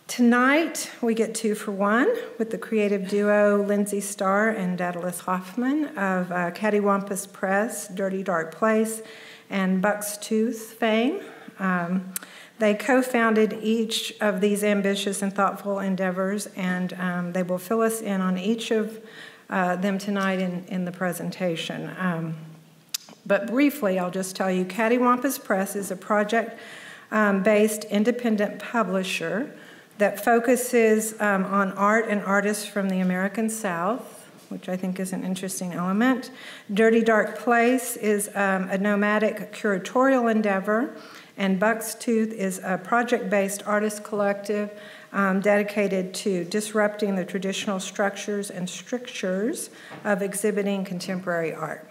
Tonight, we get 2 for 1 with the creative duo Lindsay Starr and Daedelus Hoffman of Cattywampus Press, Dirty Dark Place, and BUXTOOF fame. They co-founded each of these ambitious and thoughtful endeavors, and they will fill us in on each of them tonight in the presentation. But briefly, I'll just tell you, Cattywampus Press is a project-based independent publisher that focuses on art and artists from the American South, which I think is an interesting element. Dirty Dark Place is a nomadic curatorial endeavor, and BUXTOOF is a project-based artist collective dedicated to disrupting the traditional structures and strictures of exhibiting contemporary art.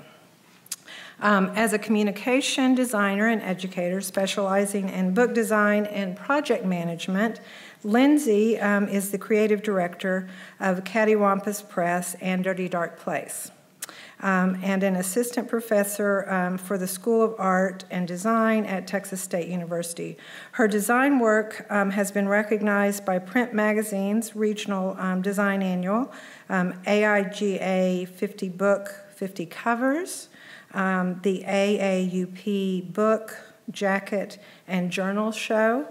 As a communication designer and educator specializing in book design and project management, Lindsay is the creative director of Cattywampus Press and Dirty Dark Place, and an assistant professor for the School of Art and Design at Texas State University. Her design work has been recognized by Print Magazine's Regional Design Annual, AIGA 50 Book, 50 Covers, the AAUP Book, Jacket, and Journal Show,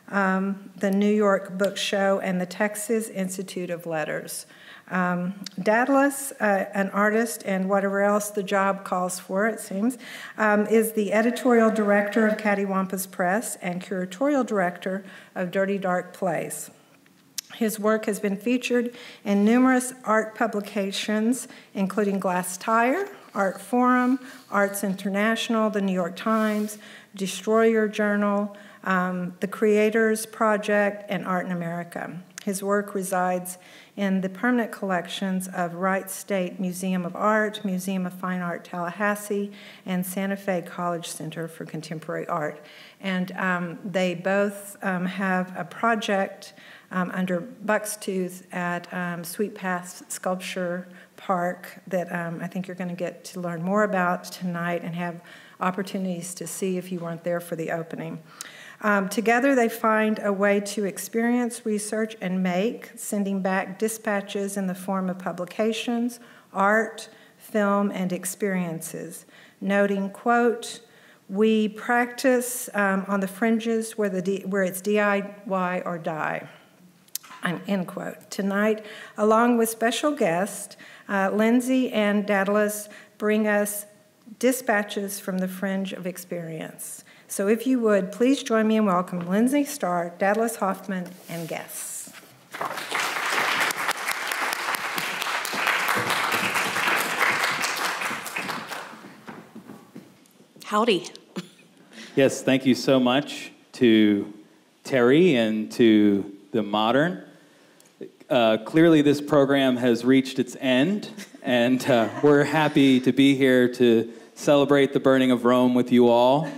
the New York Book Show, and the Texas Institute of Letters. Daedelus, an artist and whatever else the job calls for, it seems, is the editorial director of Cattywampus Press and curatorial director of Dirty Dark Place. His work has been featured in numerous art publications, including Glass Tire, Art Forum, Arts International, the New York Times, Destroyer Journal, the Creators Project, and Art in America. His work resides in the permanent collections of Wright State Museum of Art, Museum of Fine Art Tallahassee, and Santa Fe College Center for Contemporary Art. And they both have a project under BUXTOOF at Sweet Pez Sculpture Park that I think you're going to get to learn more about tonight and have opportunities to see if you weren't there for the opening. Together, they find a way to experience, research, and make, sending back dispatches in the form of publications, art, film, and experiences, noting, quote, "We practice on the fringes where it's DIY or die," end quote. Tonight, along with special guests, Lindsay and Daedelus bring us dispatches from the Fringe of Experience. So if you would, please join me in welcoming Lindsay Starr, Daedelus Hoffman, and guests. Howdy. Yes, thank you so much to Terry and to the Modern. Clearly this program has reached its end, and we're happy to be here to celebrate the burning of Rome with you all.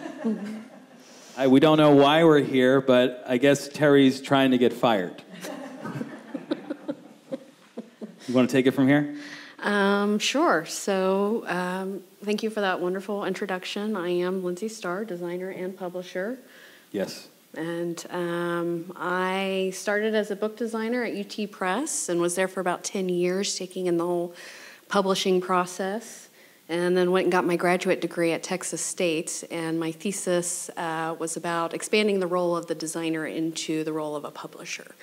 We don't know why we're here, but I guess Terry's trying to get fired. You want to take it from here? Sure. So thank you for that wonderful introduction. I am Lindsay Starr, designer and publisher. Yes. And I started as a book designer at UT Press and was there for about 10 years, taking in the whole publishing process. And then went and got my graduate degree at Texas State, and my thesis was about expanding the role of the designer into the role of a publisher.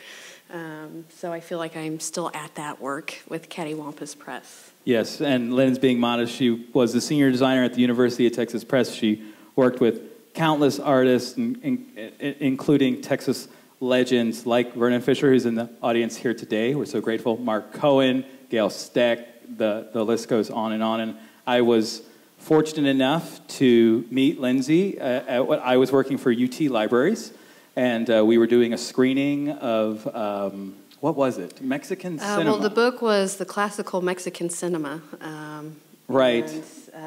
So I feel like I'm still at that work with Cattywampus Press. Yes, and Lynn's being modest. She was the senior designer at the University of Texas Press. She worked with countless artists, including Texas legends like Vernon Fisher, who's in the audience here today. We're so grateful. Mark Cohen, Gail Steck, the list goes on. And I was fortunate enough to meet Lindsay at what I was working for UT Libraries, and we were doing a screening of, what was it? Mexican cinema. Well, the book was the classical Mexican cinema. Right. And,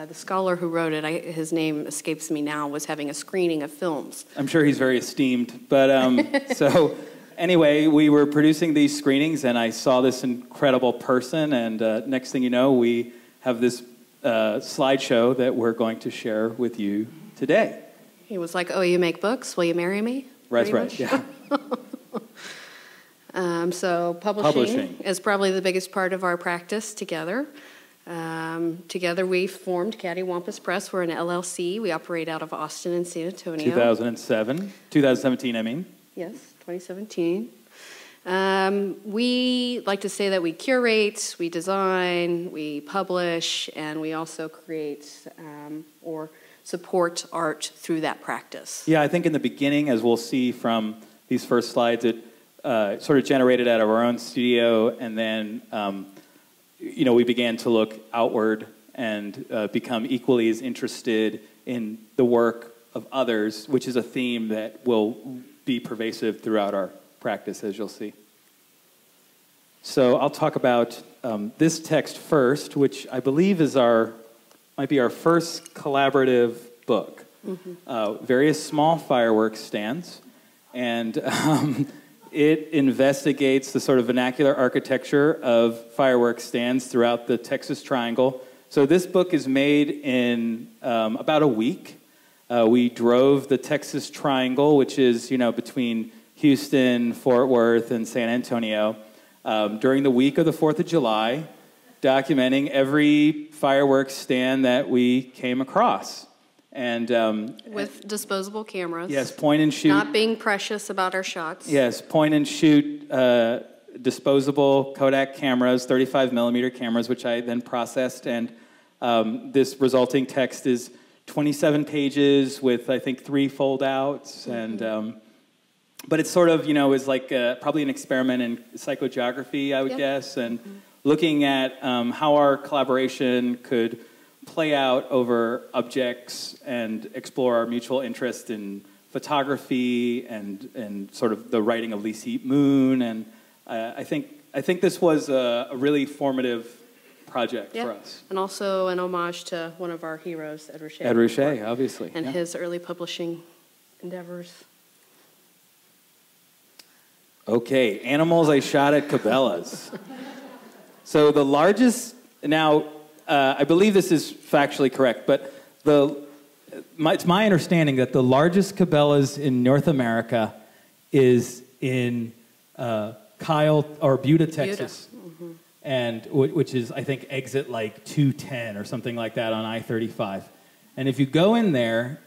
the scholar who wrote it, his name escapes me now, was having a screening of films. I'm sure he's very esteemed, but so anyway, we were producing these screenings, and I saw this incredible person, and next thing you know, we have this slideshow that we're going to share with you today. He was like, "Oh, you make books? Will you marry me?" Right, yeah. So publishing is probably the biggest part of our practice together. Together we formed Cattywampus Press. We're an LLC. We operate out of Austin and San Antonio. 2017, I mean. Yes, 2017. We like to say that we curate, we design, we publish, and we also create or support art through that practice. Yeah, I think in the beginning, as we'll see from these first slides, it sort of generated out of our own studio, and then you know, we began to look outward and become equally as interested in the work of others, which is a theme that will be pervasive throughout our practice, as you'll see. So I'll talk about this text first, which I believe is might be our first collaborative book. Various small fireworks stands, and it investigates the sort of vernacular architecture of fireworks stands throughout the Texas Triangle. So this book is made in about a week. We drove the Texas Triangle, which is, you know, between Houston, Fort Worth, and San Antonio, during the week of the 4th of July, documenting every fireworks stand that we came across. And with disposable cameras. Yes, point and shoot. Not being precious about our shots. Yes, point and shoot disposable Kodak cameras, 35 millimeter cameras, which I then processed. And this resulting text is 27 pages with, I think, 3 fold-outs. And but it's sort of, you know, is like probably an experiment in psychogeography, I would guess, and looking at how our collaboration could play out over objects and explore our mutual interest in photography and sort of the writing of Lise Moon. And I think this was a really formative project for us. And also an homage to one of our heroes, Ed Ruscha. Ed Ruscha, obviously. And his early publishing endeavors. Okay, animals I shot at Cabela's. So the largest, now, I believe this is factually correct, but it's my understanding that the largest Cabela's in North America is in Buda, Texas, and which is, I think, exit like 210 or something like that on I-35. And if you go in there,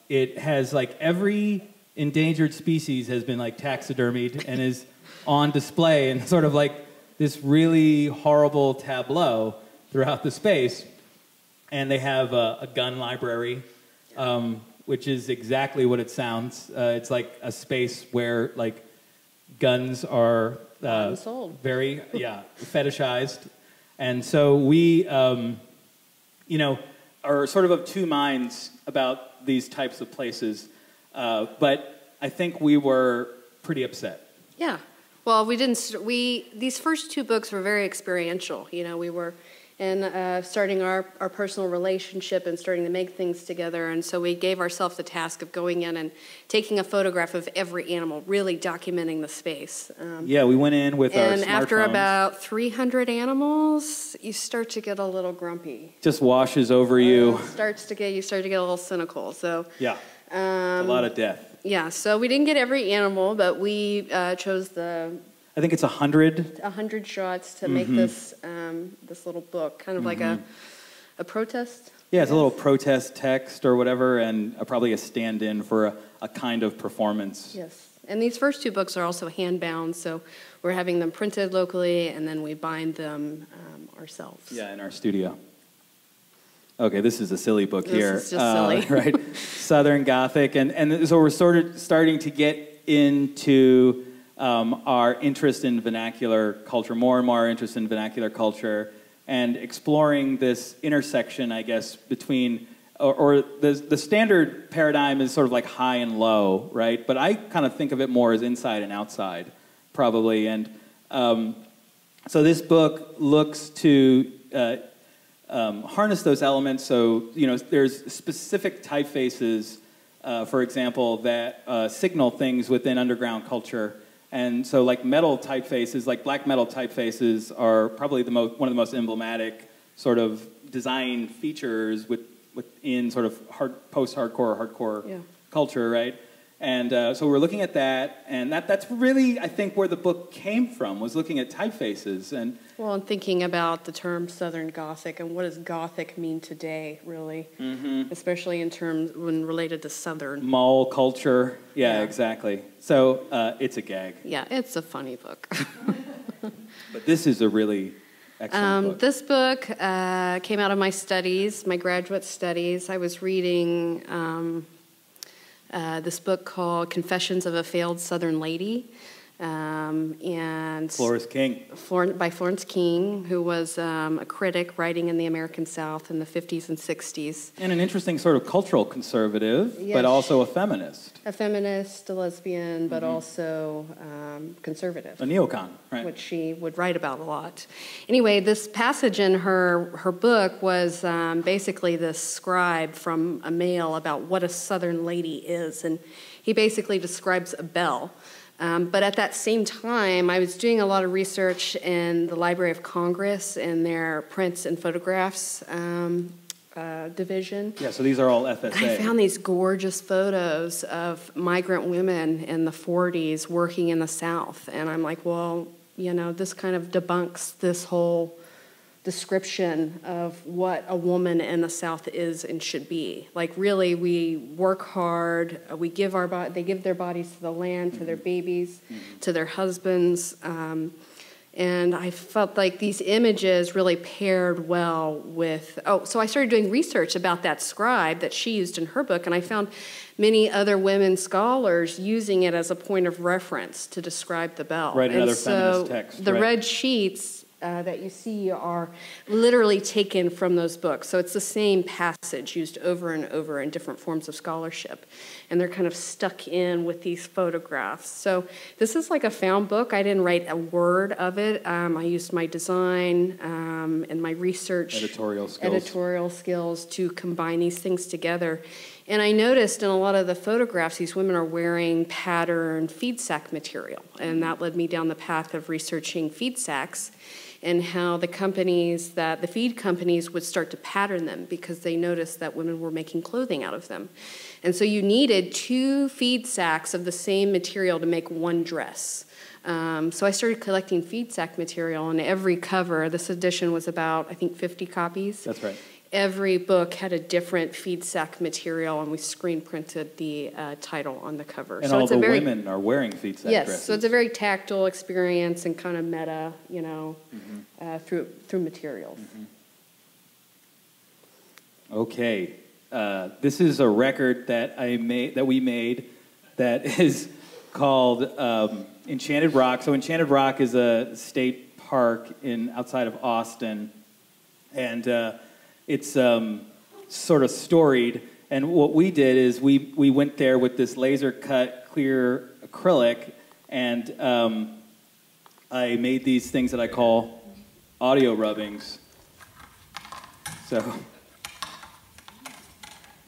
it has like every endangered species has been like taxidermied and is on display in sort of like this really horrible tableau throughout the space. And they have a gun library, which is exactly what it sounds. It's like a space where like guns are very fetishized. And so we, you know, are sort of two minds about these types of places. But I think we were pretty upset. Yeah. Well, these first 2 books were very experiential. You know, we were starting our personal relationship and starting to make things together. And so we gave ourselves the task of going in and taking a photograph of every animal, really documenting the space. Yeah, we went in with our smartphones. And after about 300 animals, you start to get a little grumpy. Just washes over you. You start to get a little cynical. So yeah, a lot of death. Yeah, so we didn't get every animal, but we chose I think it's 100. 100 shots to make this this little book, kind of like a protest. Yeah, it's a little protest text or whatever, and probably a stand-in for a kind of performance. Yes, and these first 2 books are also hand-bound, so we're having them printed locally, and then we bind them ourselves. Yeah, in our studio. Okay, this is a silly book here. This is just silly. Right, Southern Gothic, and so we're sort of starting to get into our interest in vernacular culture, more and more interest in vernacular culture, and exploring this intersection, I guess, between, or the standard paradigm is sort of like high and low, right? But I kind of think of it more as inside and outside, probably. And so this book looks to harness those elements. So, you know, there's specific typefaces, for example, that signal things within underground culture. And so, like metal typefaces, like black metal typefaces, are probably one of the most emblematic sort of design features within sort of post-hardcore, hardcore culture, right? And so we're looking at that, and that's really, I think, where the book came from, was looking at typefaces. And well, and thinking about the term Southern Gothic and what does Gothic mean today, really, especially in terms when related to Southern. Mall culture, yeah, exactly. So it's a gag. Yeah, it's a funny book. But this is a really excellent book. This book came out of my studies, my graduate studies. I was reading this book called Confessions of a Failed Southern Lady, and by Florence King, who was a critic writing in the American South in the 50s and 60s. And an interesting sort of cultural conservative, but also a feminist. A feminist, a lesbian, but also conservative. A neocon, right. Which she would write about a lot. Anyway, this passage in her book was basically this scribe from a male about what a Southern lady is, and he basically describes a belle. But at that same time, I was doing a lot of research in the Library of Congress in their prints and photographs division. Yeah, so these are all FSA. And I found these gorgeous photos of migrant women in the 40s working in the South. And I'm like, well, you know, this kind of debunks this whole description of what a woman in the South is and should be. Like, really, we work hard. We give they give their bodies to the land, to their babies, to their husbands. And I felt like these images really paired well with, so I started doing research about that scribe that she used in her book, and I found many other women scholars using it as a point of reference to describe the belle. Right, another feminist text. The red sheets that you see are literally taken from those books. So it's the same passage used over and over in different forms of scholarship. And they're kind of stuck in with these photographs. So this is like a found book. I didn't write a word of it. I used my design and my research. Editorial skills to combine these things together. And I noticed in a lot of the photographs, these women are wearing patterned feed sack material. And that led me down the path of researching feed sacks and how the feed companies would start to pattern them because they noticed that women were making clothing out of them. And so you needed 2 feed sacks of the same material to make one dress. So I started collecting feed sack material, and every cover, this edition was about, I think, 50 copies. That's right. Every book had a different feed sack material, and we screen printed the title on the cover. And so all the women are wearing feed sack dresses. Yes, so it's a very tactile experience and kind of meta, you know, through materials. Okay, this is a record that we made that is called Enchanted Rock. So Enchanted Rock is a state park outside of Austin, and it's sort of storied, and what we did is we went there with this laser-cut clear acrylic, and I made these things that I call audio rubbings. So,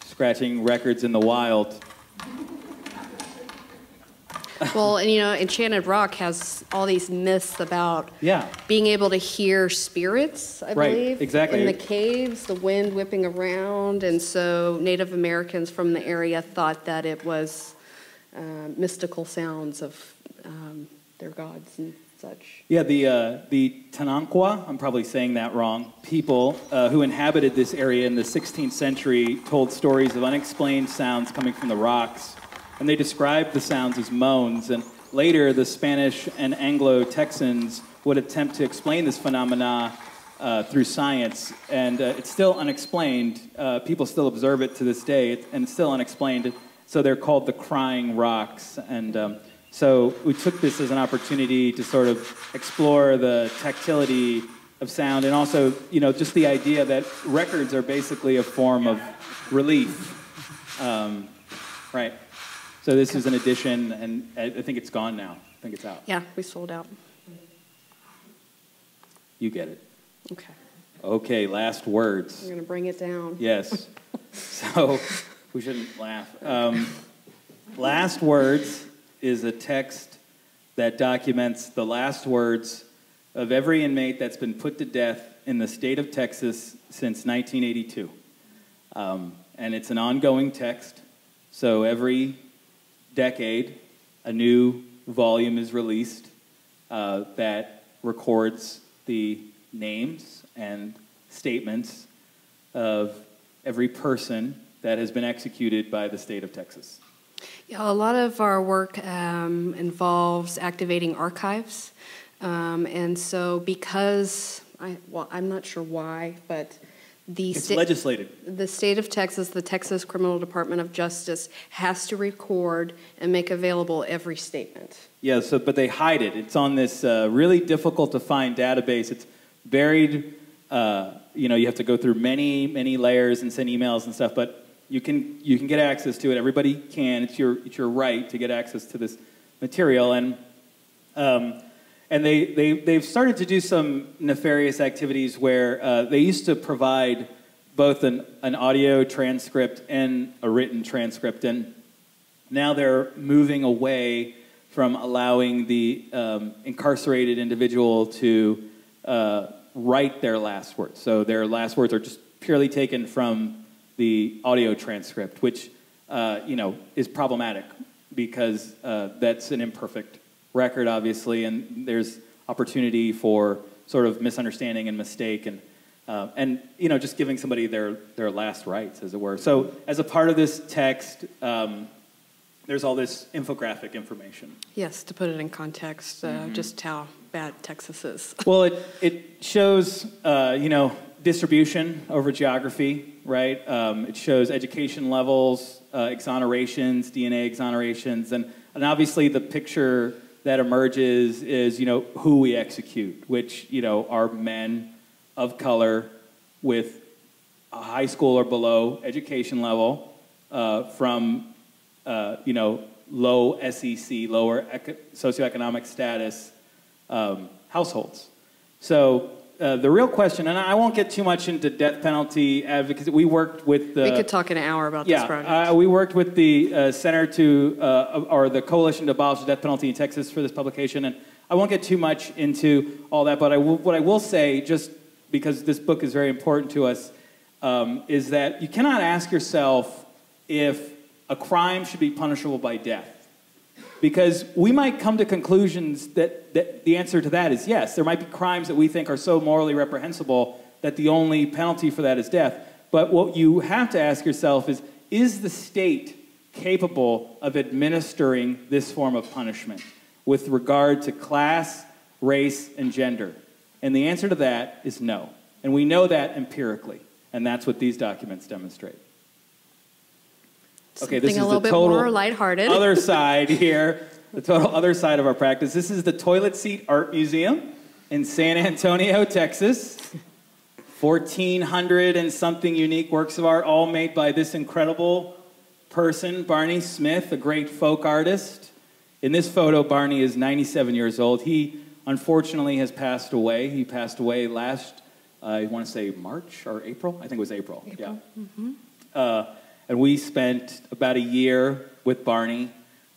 scratching records in the wild. Well, and you know, Enchanted Rock has all these myths about being able to hear spirits, I believe. Exactly. In the caves, the wind whipping around, and so Native Americans from the area thought that it was mystical sounds of their gods and such. Yeah, the Tananqua, I'm probably saying that wrong, people who inhabited this area in the 16th century told stories of unexplained sounds coming from the rocks. And they described the sounds as moans, and later the Spanish and Anglo-Texans would attempt to explain this phenomena through science, and it's still unexplained. People still observe it to this day, and it's still unexplained, so they're called the crying rocks. And so we took this as an opportunity to sort of explore the tactility of sound, and also, you know, just the idea that records are basically a form of relief. Right. So this is an edition, and I think it's gone now. I think it's out. Yeah, we sold out. You get it. Okay. Okay, last words. We're going to bring it down. Yes. So we shouldn't laugh. Last words is a text that documents the last words of every inmate that's been put to death in the state of Texas since 1982. And it's an ongoing text, so every decade, a new volume is released that records the names and statements of every person that has been executed by the state of Texas. Yeah, a lot of our work involves activating archives. And so because, I'm not sure why, but it's legislated. The state of Texas, the Texas Criminal Department of Justice, has to record and make available every statement. Yeah, but they hide it. It's on this really difficult to find database. It's buried. You have to go through many layers and send emails and stuff. But you can get access to it. Everybody can. It's your right to get access to this material. And they've started to do some nefarious activities where they used to provide both an audio transcript and a written transcript, and now they're moving away from allowing the incarcerated individual to write their last words. So their last words are just purely taken from the audio transcript, which is problematic because that's an imperfect record, obviously, and there's opportunity for sort of misunderstanding and mistake, and just giving somebody their last rites, as it were. So as a part of this text, there's all this infographic information. Yes, to put it in context, just how bad Texas is. Well, it shows distribution over geography, right? It shows education levels, exonerations, DNA exonerations, and obviously the picture that emerges is, who we execute, which, are men of color with a high school or below education level from, low SEC, lower socioeconomic status households. So the real question, and I won't get too much into death penalty advocacy. We worked with the... We could talk an hour about this project. We worked with the Center or the Coalition to Abolish the Death Penalty in Texas for this publication, and I won't get too much into all that, but what I will say, just because this book is very important to us, is that you cannot ask yourself if a crime should be punishable by death. Because we might come to conclusions that the answer to that is yes. There might be crimes that we think are so morally reprehensible that the only penalty for that is death. But what you have to ask yourself is the state capable of administering this form of punishment with regard to class, race, and gender? And the answer to that is no. And we know that empirically. And that's what these documents demonstrate. Okay, this is the total other side here, the total other side of our practice. This is the Toilet Seat Art Museum in San Antonio, Texas. 1,400 and something unique works of art, all made by this incredible person, Barney Smith, a great folk artist. In this photo, Barney is 97 years old. He, unfortunately, has passed away. He passed away last, I want to say March or April? I think it was April. Yeah. Mm-hmm. And we spent about a year with Barney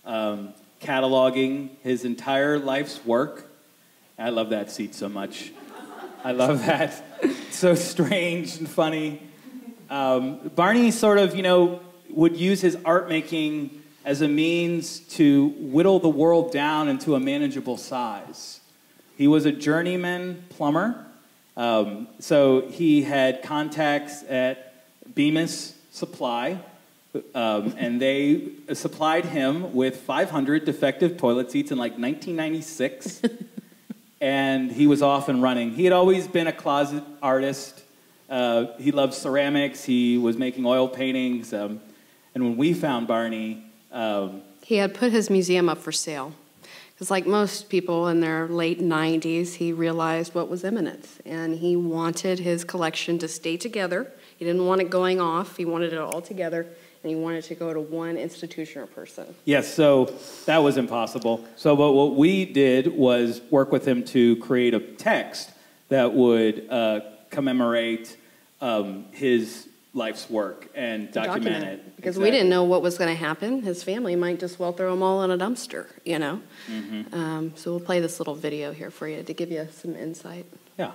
cataloging his entire life's work. I love that seat so much. I love that. It's so strange and funny. Barney sort of, would use his art making as a means to whittle the world down into a manageable size. He was a journeyman plumber. So he had contacts at Bemis Supply, and they supplied him with 500 defective toilet seats in like 1996, and he was off and running. He had always been a closet artist. He loved ceramics. He was making oil paintings, and when we found Barney... he had put his museum up for sale. Because like most people in their late 90s, he realized what was imminent, and he wanted his collection to stay together. He didn't want it going off. He wanted it all together, and he wanted to go to one institution or person. Yes, so that was impossible. So what we did was work with him to create a text that would commemorate his life's work and document it. Because we didn't know what was going to happen. His family might just well throw them all in a dumpster, Mm-hmm. So we'll play this little video here for you to give you some insight. Yeah.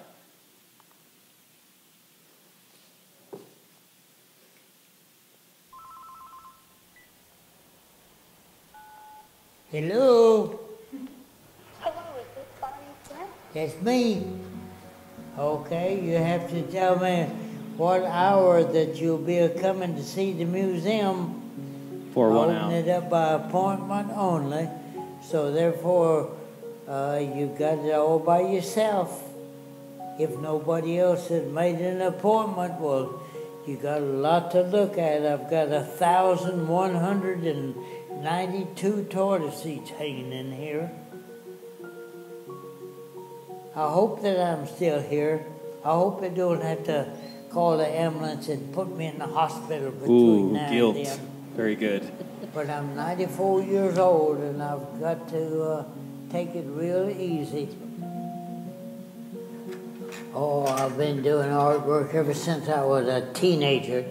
Hello? Hello, is this Barney Smith? It's me. Okay, you have to tell me what hour that you'll be coming to see the museum. For 1 Open hour. it up by appointment only, so therefore you got it all by yourself. If nobody else has made an appointment, well, you got a lot to look at. I've got 1,192 toilet seats hanging in here. I hope that I'm still here. I hope I don't have to call the ambulance and put me in the hospital between now Guilt. and then. Very good. But I'm 94 years old and I've got to take it real easy. Oh, I've been doing artwork ever since I was a teenager.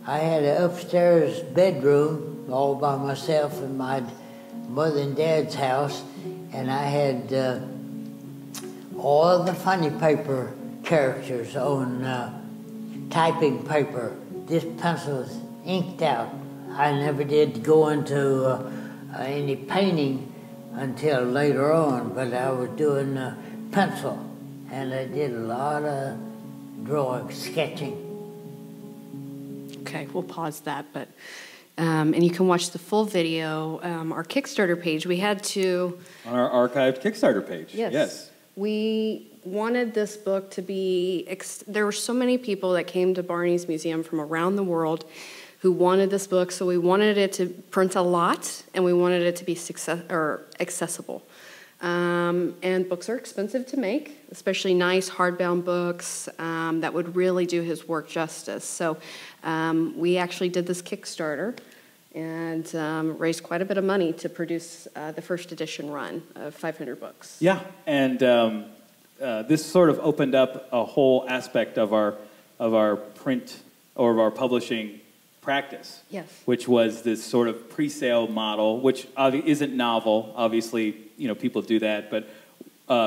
I had an upstairs bedroom all by myself in my mother and dad's house, and I had all the funny paper characters on typing paper. This pencil is inked out. I never did go into any painting until later on, but I was doing pencil, and I did a lot of drawing, sketching. Okay, we'll pause that, but and you can watch the full video. Our Kickstarter page, we had to... On our archived Kickstarter page. Yes. We wanted this book to be... There were so many people that came to Barney's Museum from around the world who wanted this book, so we wanted it to print a lot, and we wanted it to be accessible. And books are expensive to make, especially nice hardbound books that would really do his work justice. So we actually did this Kickstarter and raised quite a bit of money to produce the first edition run of 500 books. Yeah, and this sort of opened up a whole aspect of our print or of our publishing practice. Yes. Which was this sort of pre-sale model, which isn't novel. Obviously, you know, people do that, but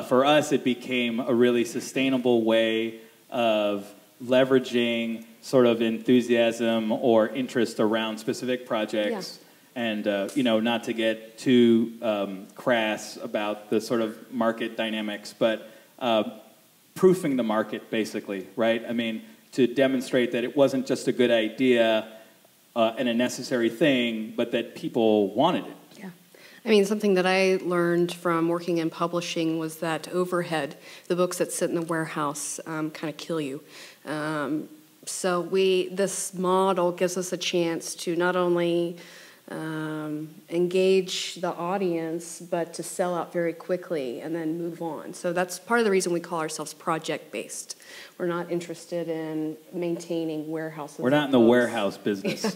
for us, it became a really sustainable way of leveraging sort of enthusiasm or interest around specific projects. Yeah. And, you know, not to get too crass about the sort of market dynamics, but proofing the market, basically, right? I mean, to demonstrate that it wasn't just a good idea and a necessary thing, but that people wanted it. Yeah. I mean, something that I learned from working in publishing was that overhead, the books that sit in the warehouse, kind of kill you. So this model gives us a chance to not only engage the audience, but to sell out very quickly and then move on. So that's part of the reason we call ourselves project-based. We're not interested in maintaining warehouses. We're not in the warehouse business.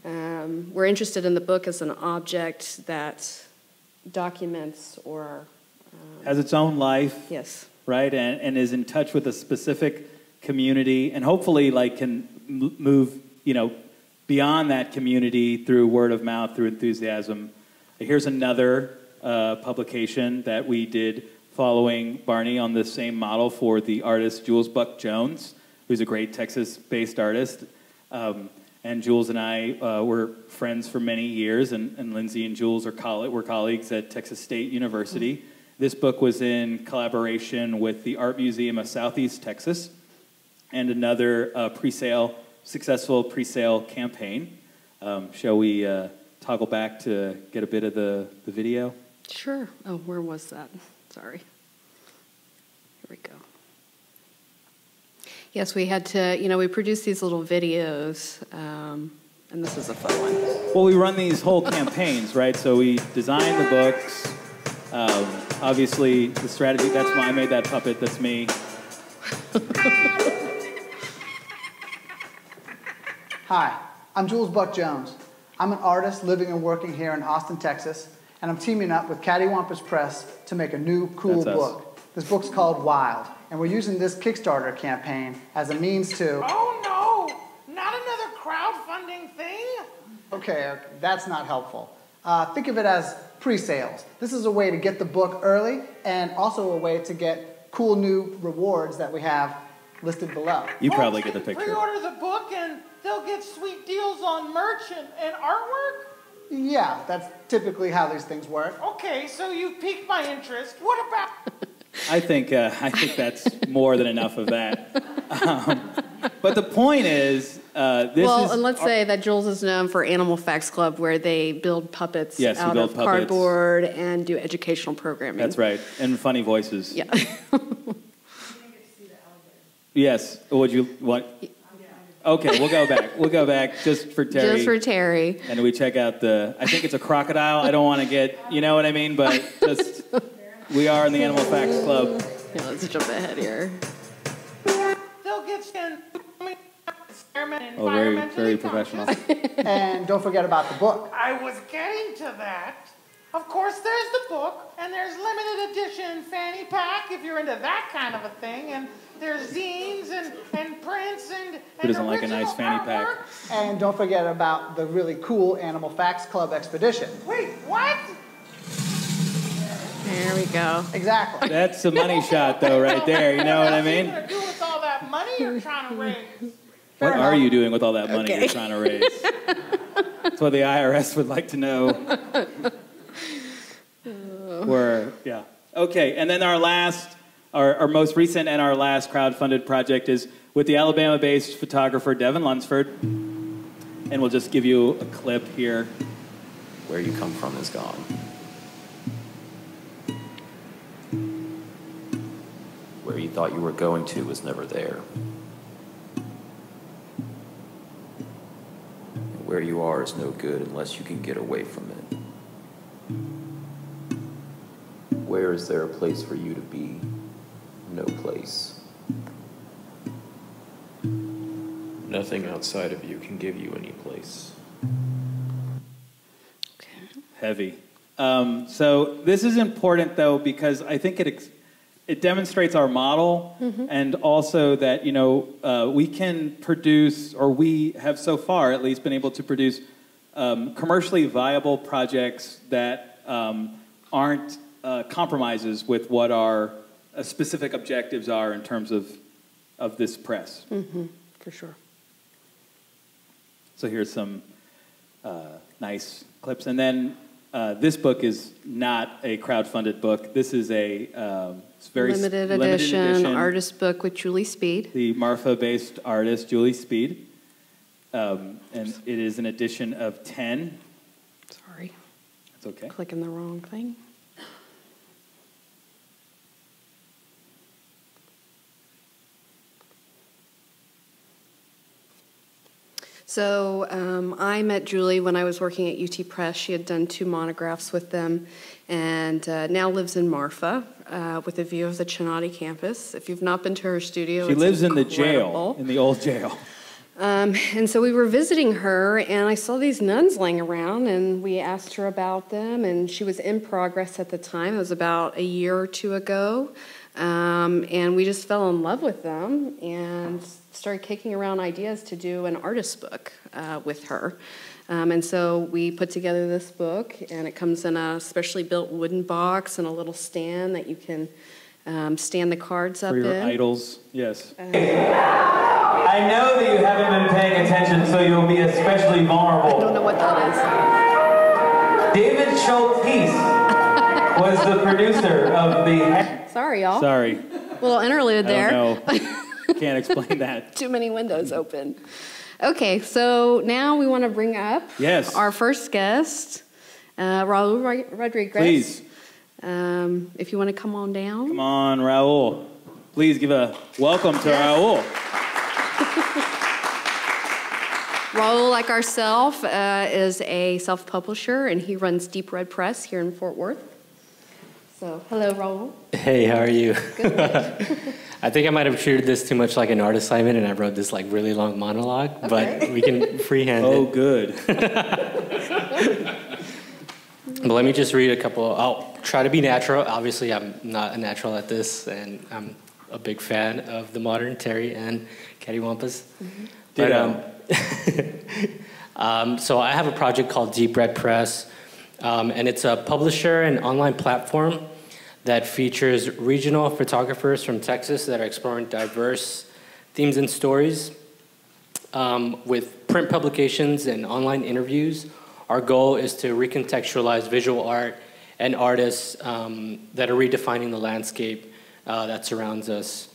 We're interested in the book as an object that documents or... has its own life. Yes. Right, and is in touch with a specific community, and hopefully like can move, you know, beyond that community through word of mouth, through enthusiasm. Here's another publication that we did following Barney on the same model for the artist Jules Buck Jones, who's a great Texas-based artist. And Jules and I were friends for many years, and Lindsay and Jules were colleagues at Texas State University. This book was in collaboration with the Art Museum of Southeast Texas and another successful pre-sale campaign. Shall we toggle back to get a bit of the video? Sure. Oh, where was that? Sorry. Here we go. Yes, we had to, you know, we produced these little videos, and this is a fun one. Well, we run these whole campaigns, right? So we design the books. Obviously, the strategy, I made that puppet, that's me. Hi, I'm Jules Buck Jones. I'm an artist living and working here in Austin, Texas, and I'm teaming up with Cattywampus Press to make a new, cool book. This book's called Wild, and we're using this Kickstarter campaign as a means to... Oh no! Not another crowdfunding thing? Okay, that's not helpful. Think of it as pre-sales. This is a way to get the book early, and also a way to get cool new rewards that we have listed below. You probably get the picture. Pre-order the book and they'll get sweet deals on merch and artwork? Yeah, that's typically how these things work. Okay, so you piqued my interest. What about... I think that's more than enough of that. But the point is, and let's say that Jules is known for Animal Facts Club, where they build puppets out of cardboard and do educational programming. That's right, and funny voices. Yeah. Yes. Would you want? Okay, we'll go back. We'll go back just for Terry. Just for Terry. And we check out I think it's a crocodile. I don't want to get, you know what I mean? But just, we are in the Animal Facts Club. Yeah, let's jump ahead here. They'll get Oh, very, very professional. And don't forget about the book. I was getting to that. Of course, there's the book, and there's limited edition fanny pack if you're into that kind of a thing, and there's zines and prints and Who doesn't like a nice fanny pack? And don't forget about the really cool Animal Facts Club expedition. Wait, what? There we go. Exactly. That's a money shot, though, right there. You know what I mean? What are you going to do with all that money you're trying to raise? What are you doing with all that money you're trying to raise? That's what the IRS would like to know. Yeah. Okay, and then our most recent and our last crowdfunded project is with the Alabama-based photographer Devin Lunsford. And we'll just give you a clip here. Where you come from is gone. Where you thought you were going to was never there. And where you are is no good unless you can get away from it. Where is there a place for you to be? No place. Nothing outside of you can give you any place. Okay. Heavy. So this is important, though, because I think it demonstrates our model, and also that, you know, we can produce, or we have so far at least been able to produce commercially viable projects that aren't compromises with what our specific objectives are in terms of this press. For sure. So here's some nice clips. And then this book is not a crowdfunded book. This is a very limited edition artist book with Julie Speed. The Marfa-based artist, Julie Speed. And it is an edition of 10. Sorry. That's okay. Clicking the wrong thing. So I met Julie when I was working at UT Press. She had done 2 monographs with them, and now lives in Marfa with a view of the Chinati campus. If you've not been to her studio, she lives incredible. in the jail, in the old jail. And so we were visiting her, and I saw these nuns laying around, and we asked her about them, and she was in progress at the time. It was about a year or 2 ago, and we just fell in love with them and started kicking around ideas to do an artist book with her. And so we put together this book, and it comes in a specially built wooden box and a little stand that you can stand the cards up in. For your idols, yes. I know that you haven't been paying attention, so you'll be especially vulnerable. I don't know what that is. David Schultz was the producer of the... Sorry, y'all. Sorry. A little interlude there. I don't know. Can't explain that. Too many windows open. Okay, so now we want to bring up our first guest, Raul Rodriguez. Please. If you want to come on down. Come on, Raul. Please give a welcome to Raul. Raul, like ourselves, is a self-publisher, and he runs Deep Red Press here in Fort Worth. So, hello, Raul. Hey, how are you? Good. I think I might have treated this too much like an art assignment, and I wrote this like really long monologue, but we can freehand it. Oh, good. But let me just read a couple. I'll try to be natural. Obviously, I'm not a natural at this, and I'm a big fan of the modern Terry and Cattywampus. But, so I have a project called Deep Red Press, and it's a publisher and online platform that features regional photographers from Texas that are exploring diverse themes and stories with print publications and online interviews, our goal is to recontextualize visual art and artists that are redefining the landscape that surrounds us.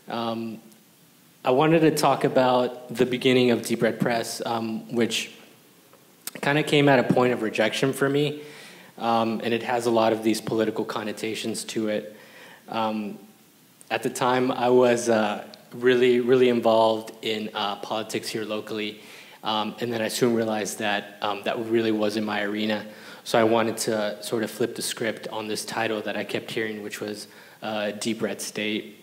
I wanted to talk about the beginning of Deep Red Press, which kind of came at a point of rejection for me, and it has a lot of these political connotations to it. At the time, I was really involved in politics here locally, and then I soon realized that that really wasn't my arena. So I wanted to sort of flip the script on this title that I kept hearing, which was Deep Red State.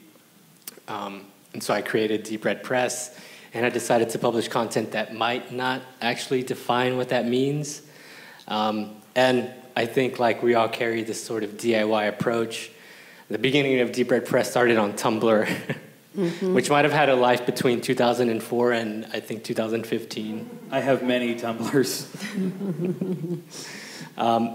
And so I created Deep Red Press, and I decided to publish content that might not actually define what that means. And I think like we all carry this sort of DIY approach. The beginning of Deep Red Press started on Tumblr, which might have had a life between 2004 and I think 2015. I have many Tumblrs.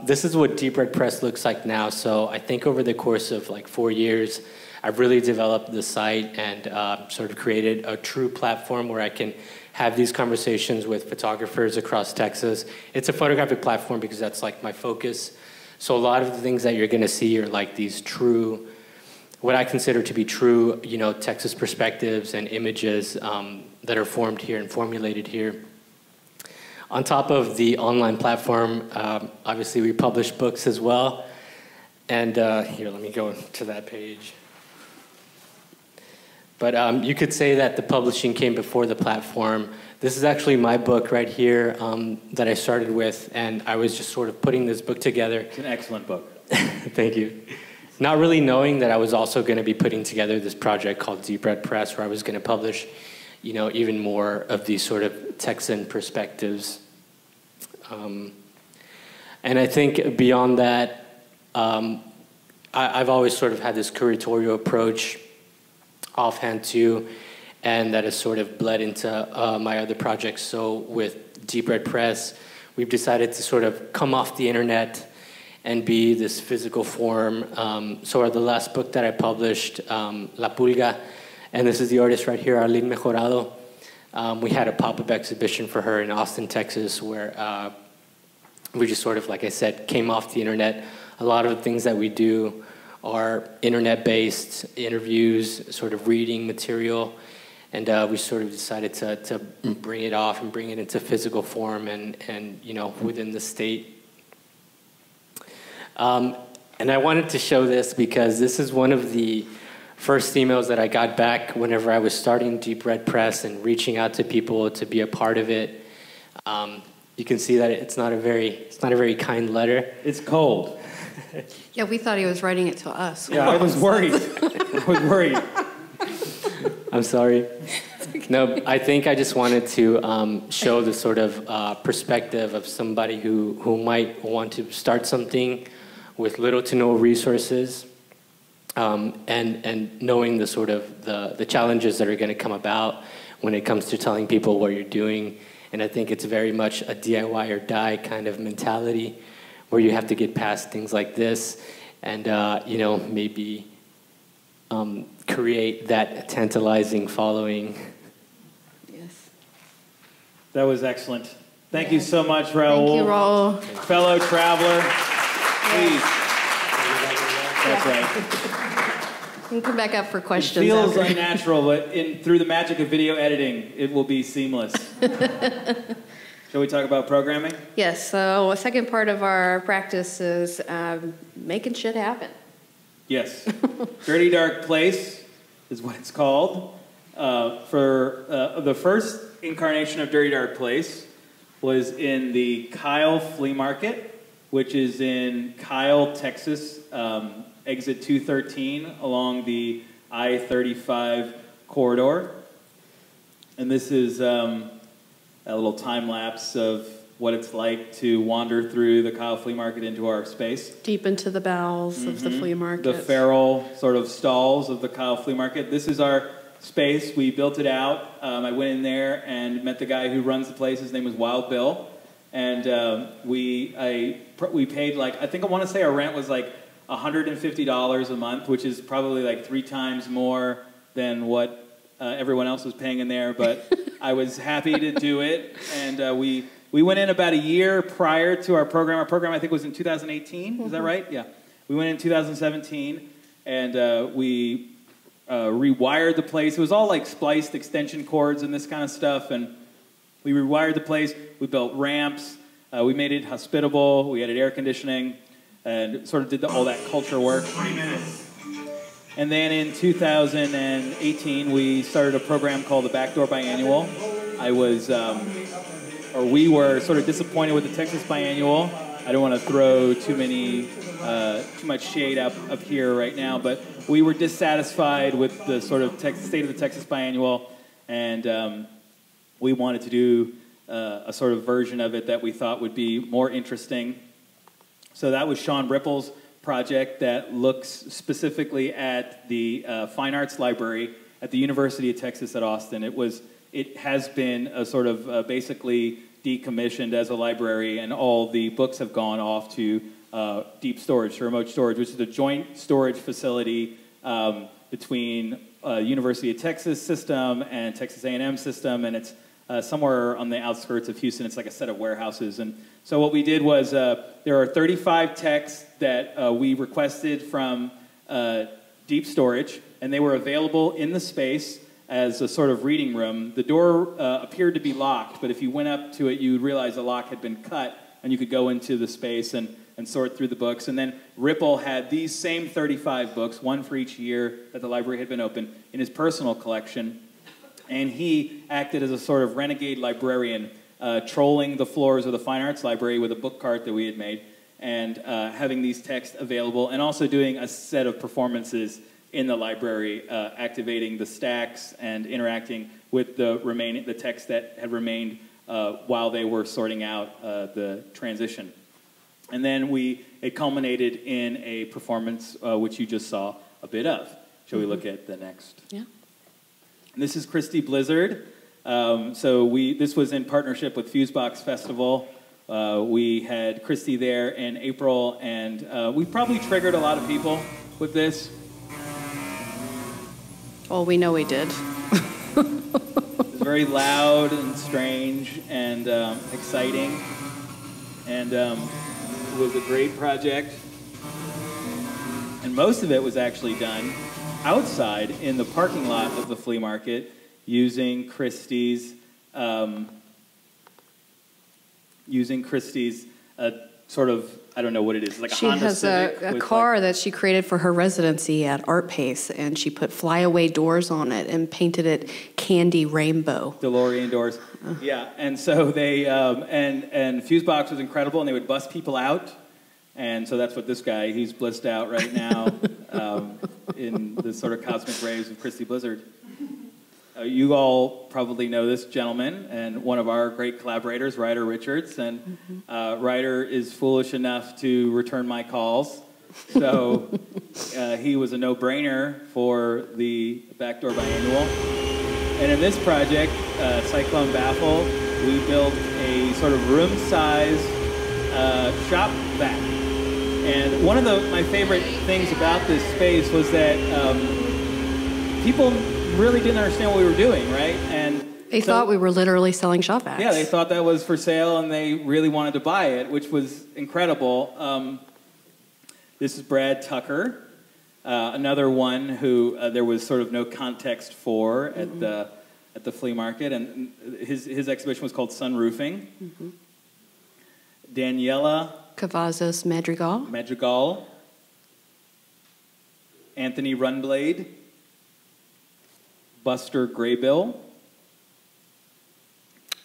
This is what Deep Red Press looks like now. So I think over the course of like 4 years, I've really developed the site and sort of created a true platform where I can have these conversations with photographers across Texas. It's a photographic platform because that's like my focus. So a lot of the things that you're gonna see are like these true, what I consider to be true, you know, Texas perspectives and images that are formed here and formulated here. On top of the online platform, obviously we publish books as well. And here, let me go to that page. But you could say that the publishing came before the platform. This is actually my book right here that I started with, and I was just sort of putting this book together. It's an excellent book. Thank you. Not really knowing that I was also going to be putting together this project called Deep Red Press, where I was going to publish, you know, even more of these sort of Texan perspectives. And I think beyond that, I've always sort of had this curatorial approach offhand too, and that has sort of bled into my other projects. So with Deep Red Press, we've decided to sort of come off the internet and be this physical form. So the last book that I published, La Pulga, and this is the artist right here, Arlene Mejorado. We had a pop-up exhibition for her in Austin, Texas, where we just sort of, like I said, came off the internet. A lot of the things that we do are internet-based interviews, sort of reading material, and we sort of decided to bring it off and bring it into physical form and you know, within the state. And I wanted to show this because this is one of the first emails that I got back whenever I was starting Deep Red Press and reaching out to people to be a part of it. You can see that it's not a very kind letter. It's cold. Yeah, we thought he was writing it to us. Yeah, I was worried. I was worried. I'm sorry. No, I think I just wanted to show the sort of perspective of somebody who might want to start something with little to no resources, and knowing the sort of the challenges that are going to come about when it comes to telling people what you're doing. And I think it's very much a DIY or die kind of mentality, where you have to get past things like this and, you know, maybe create that tantalizing following. Yes. That was excellent. Thank you so much, Raul. Thank you, Raul. Fellow traveler. Please. That's right. You can come back up for questions. It feels after. unnatural, but through the magic of video editing, it will be seamless. Shall we talk about programming? Yes, so a second part of our practice is making shit happen. Yes. Dirty Dark Place is what it's called. For the first incarnation of Dirty Dark Place was in the Kyle Flea Market, which is in Kyle, Texas, exit 213 along the I-35 corridor. And this is a little time lapse of what it's like to wander through the Kyle Flea Market into our space. Deep into the bowels of the flea market. The feral sort of stalls of the Kyle Flea Market. This is our space. We built it out. I went in there and met the guy who runs the place. His name was Wild Bill. And we paid like, I think I want to say our rent was like $150 a month, which is probably like 3 times more than what everyone else was paying in there. But I was happy to do it. And we We went in about a year prior to our program. Our program, I think, was in 2018. Is that right? Yeah. We went in 2017, and we rewired the place. It was all like spliced extension cords and this kind of stuff, and we rewired the place. We built ramps. We made it hospitable. We added air conditioning, and sort of did all that culture work. 20 minutes. And then in 2018, we started a program called the Backdoor Biennial. We were sort of disappointed with the Texas Biennial. I don't want to throw too much shade up here right now, but we were dissatisfied with the sort of state of the Texas Biennial, and we wanted to do a sort of version of it that we thought would be more interesting. So that was Sean Ripple's project that looks specifically at the Fine Arts Library at the University of Texas at Austin. It has been a sort of basically decommissioned as a library, and all the books have gone off to deep storage, to remote storage, which is a joint storage facility between University of Texas system and Texas A&M system, and it's somewhere on the outskirts of Houston. It's like a set of warehouses. And so what we did was there are 35 texts that we requested from deep storage, and they were available in the space as a sort of reading room. The door appeared to be locked, but if you went up to it, you would realize the lock had been cut, and you could go into the space and sort through the books. And then Ripple had these same 35 books, one for each year that the library had been open, in his personal collection. And he acted as a sort of renegade librarian, trolling the floors of the Fine Arts Library with a book cart that we had made, and having these texts available, and also doing a set of performances in the library, activating the stacks and interacting with the texts that had remained while they were sorting out the transition. And then it culminated in a performance which you just saw a bit of. Shall we look at the next? Yeah. This is Christy Blizzard. This was in partnership with Fusebox Festival. We had Christy there in April, and we probably triggered a lot of people with this. Well, we know we did. It was very loud and strange and exciting, and it was a great project. And most of it was actually done outside in the parking lot of the flea market using Christie's sort of, I don't know what it is, like a Honda Civic. She has a car that she created for her residency at Art Pace, and she put flyaway doors on it and painted it candy rainbow. DeLorean doors. Yeah, and so they, and Fusebox was incredible, and they would bust people out. And so that's what this guy, he's blissed out right now in the sort of cosmic rays of Christy Blizzard. You all probably know this gentleman and one of our great collaborators, Ryder Richards. And Ryder is foolish enough to return my calls. So he was a no-brainer for the Backdoor Biennial. And in this project, Cyclone Baffle, we built a sort of room-size shop vac. And one of my favorite things about this space was that people really didn't understand what we were doing, right? And they thought we were literally selling shop vacs. Yeah, they thought that was for sale, and they really wanted to buy it, which was incredible. This is Brad Tucker, another one who there was sort of no context for at the flea market, and his exhibition was called Sunroofing. Daniela Cavazos Madrigal. Anthony Runblade. Buster Graybill.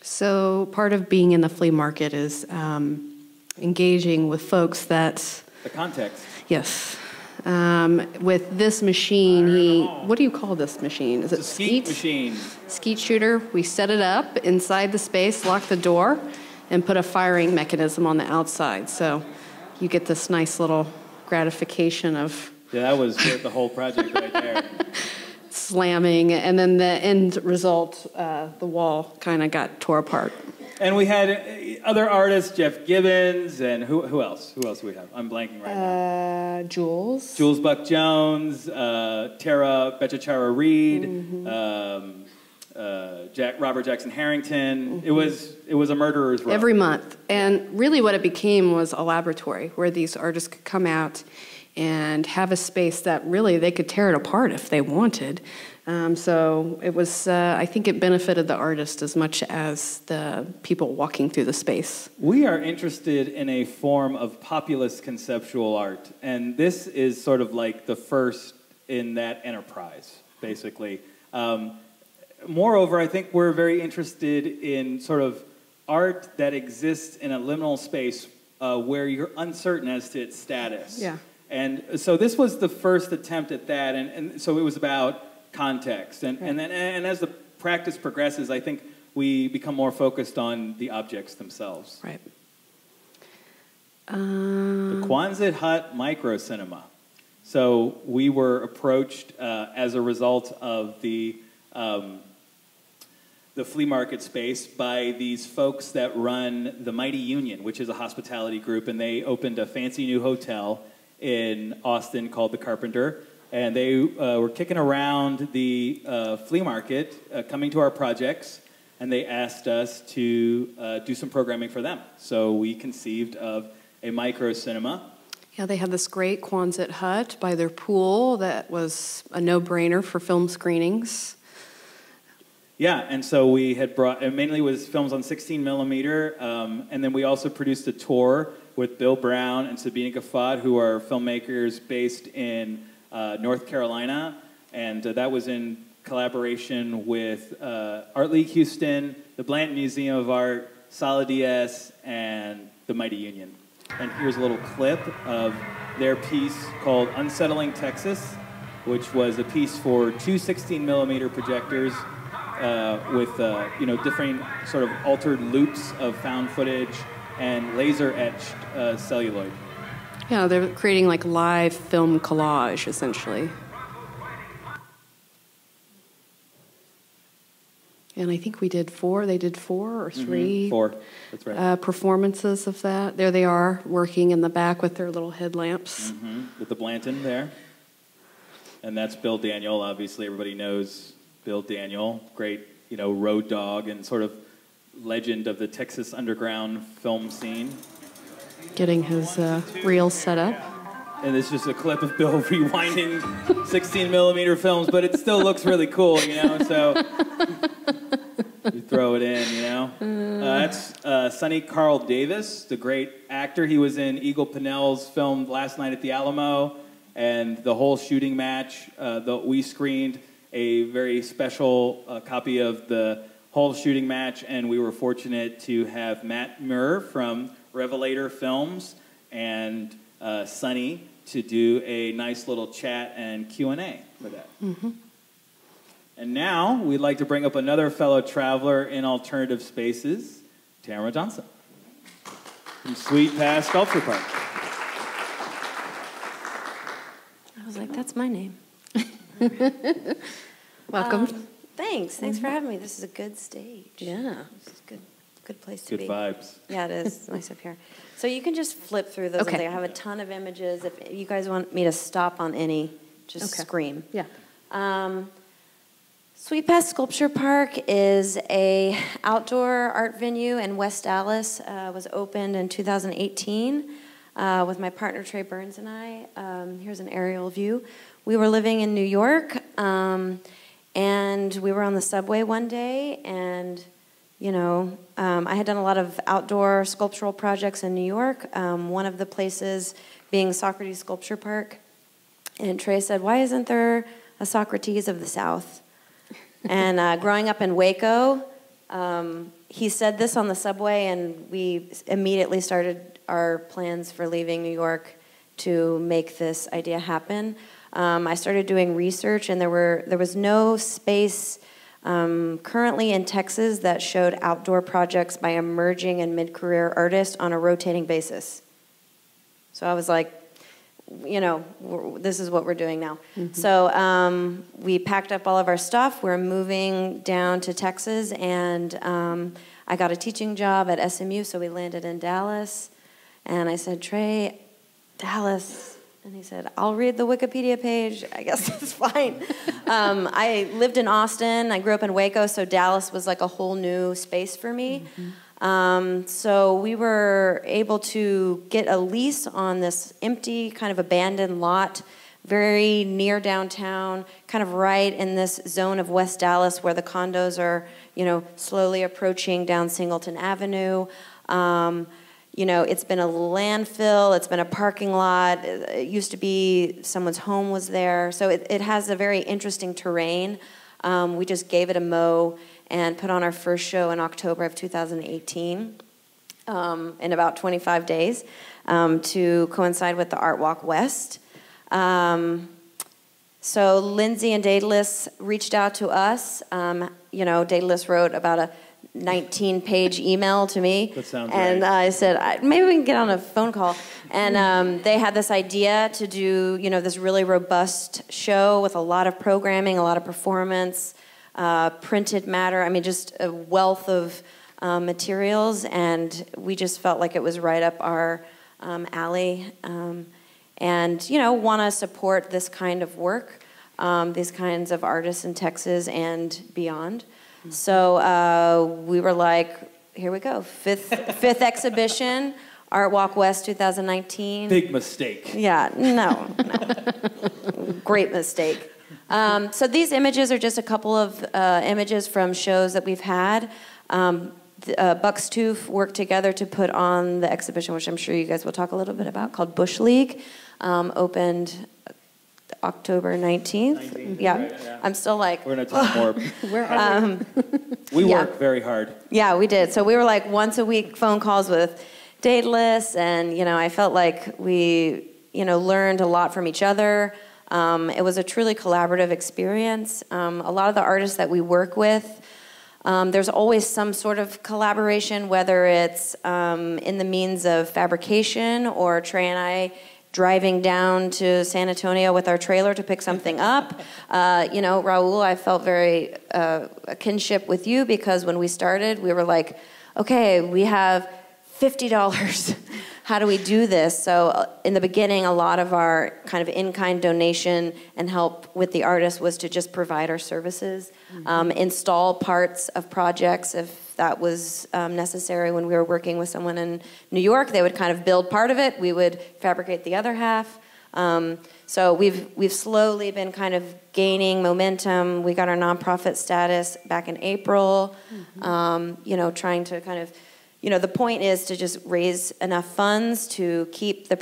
So part of being in the flea market is engaging with folks that... The context. Yes. With this machine, what do you call this machine? Is it skeet machine? Skeet shooter. We set it up inside the space, lock the door, and put a firing mechanism on the outside. So you get this nice little gratification of... Yeah, that was the whole project right there. Slamming, and then the end result, the wall kind of got tore apart. And we had other artists, Jeff Gibbons, and who else? Who else do we have? I'm blanking right now. Jules. Jules Buck Jones, Tara Bechachara Reed, Robert Jackson Harrington. It was a murderer's row. Every month. And really what it became was a laboratory where these artists could come out and have a space that really they could tear it apart if they wanted. So it was, I think it benefited the artist as much as the people walking through the space. We are interested in a form of populist conceptual art, and this is sort of like the first in that enterprise, basically. Moreover, I think we're very interested in sort of art that exists in a liminal space where you're uncertain as to its status. Yeah. And so this was the first attempt at that, and so it was about context. And as the practice progresses, I think we become more focused on the objects themselves. Right. The Quonset Hut Micro Cinema. So we were approached as a result of the flea market space by these folks that run the Mighty Union, which is a hospitality group, and they opened a fancy new hotel in Austin called The Carpenter, and they were kicking around the flea market, coming to our projects, and they asked us to do some programming for them. So we conceived of a micro cinema. Yeah, they had this great Quonset hut by their pool that was a no-brainer for film screenings. Yeah, and so we had brought, it mainly was films on 16 millimeter, and then we also produced a tour with Bill Brown and Sabina Gaffat, who are filmmakers based in North Carolina, and that was in collaboration with Art League Houston, the Blanton Museum of Art, Sala DS, and the Mighty Union. And here's a little clip of their piece called Unsettling Texas, which was a piece for two 16 millimeter projectors with different sort of altered loops of found footage and laser etched celluloid. Yeah, they're creating like live film collage, essentially. And I think we did they did four or three. Mm-hmm. Four, that's right. Performances of that. There they are, working in the back with their little headlamps. Mm-hmm. With the Blanton there. And that's Bill Daniel, obviously everybody knows Bill Daniel, great, road dog and sort of legend of the Texas underground film scene. Getting his reel set up. And it's just a clip of Bill rewinding 16 millimeter films, but it still looks really cool, so you throw it in, That's Sonny Carl Davis, the great actor. He was in Eagle Pinnell's film Last Night at the Alamo, and the whole shooting match that we screened a very special copy of the whole shooting match, and we were fortunate to have Matt Muir from Revelator Films and Sonny to do a nice little chat and Q&A for that. Mm-hmm. And now we'd like to bring up another fellow traveler in alternative spaces, Tamara Johnson from Sweet Pez Sculpture Park. I was like, that's my name. Welcome. Thanks for having me. This is a good stage. Yeah. This is good place to be. Good vibes. Yeah, it is. Nice up here. So you can just flip through those. Okay. I have a ton of images. If you guys want me to stop on any, just scream. Yeah. Sweet Pez Sculpture Park is a outdoor art venue in West Dallas. Was opened in 2018 with my partner Trey Burns and I. Here's an aerial view. We were living in New York, and we were on the subway one day, and I had done a lot of outdoor sculptural projects in New York, one of the places being Socrates Sculpture Park. And Trey said, why isn't there a Socrates of the South? And growing up in Waco, he said this on the subway, and we immediately started our plans for leaving New York to make this idea happen. I started doing research, and there was no space currently in Texas that showed outdoor projects by emerging and mid-career artists on a rotating basis. So I was like, this is what we're doing now. Mm-hmm. So we packed up all of our stuff. We're moving down to Texas, and I got a teaching job at SMU, so we landed in Dallas. And I said, Trey, Dallas And he said, I'll read the Wikipedia page. I guess that's fine. I lived in Austin. I grew up in Waco, so Dallas was like a whole new space for me. So we were able to get a lease on this empty, kind of abandoned lot, very near downtown, kind of right in this zone of West Dallas where the condos are, you know, slowly approaching down Singleton Avenue. You know, it's been a landfill, it's been a parking lot. It used to be someone's home was there. So it has a very interesting terrain. We just gave it a mow and put on our first show in October of 2018 in about 25 days to coincide with the Art Walk West. So Lindsay and Daedelus reached out to us. You know, Daedelus wrote about a 19-page email to me. That sounds and right. I said, maybe we can get on a phone call. And they had this idea to do, you know, this really robust show with a lot of programming, a lot of performance, printed matter. I mean, just a wealth of materials. And we just felt like it was right up our alley. And, you know, want to support this kind of work, these kinds of artists in Texas and beyond. So we were like, here we go, fifth exhibition, Art Walk West 2019. Big mistake. Yeah, no. Great mistake. So these images are just a couple of images from shows that we've had. BUXTOOF worked together to put on the exhibition, which I'm sure you guys will talk a little bit about, called Bush League. Opened October 19th. Yeah. Right, yeah. I'm still like... We're going to talk more. Where are we work very hard. Yeah, we did. So we were like once a week phone calls with Daedelus, and, you know, I felt like we, you know, learned a lot from each other. It was a truly collaborative experience. A lot of the artists that we work with, there's always some sort of collaboration, whether it's in the means of fabrication or Trey and I driving down to San Antonio with our trailer to pick something up. You know, Raul, I felt very a kinship with you because when we started, we were like, okay, we have $50. How do we do this? So in the beginning, a lot of our kind of in-kind donation and help with the artists was to just provide our services, install parts of projects if that was necessary. When we were working with someone in New York, they would kind of build part of it. We would fabricate the other half. So we've slowly been kind of gaining momentum. We got our nonprofit status back in April. You know, trying to kind of, you know, the point is to just raise enough funds to keep the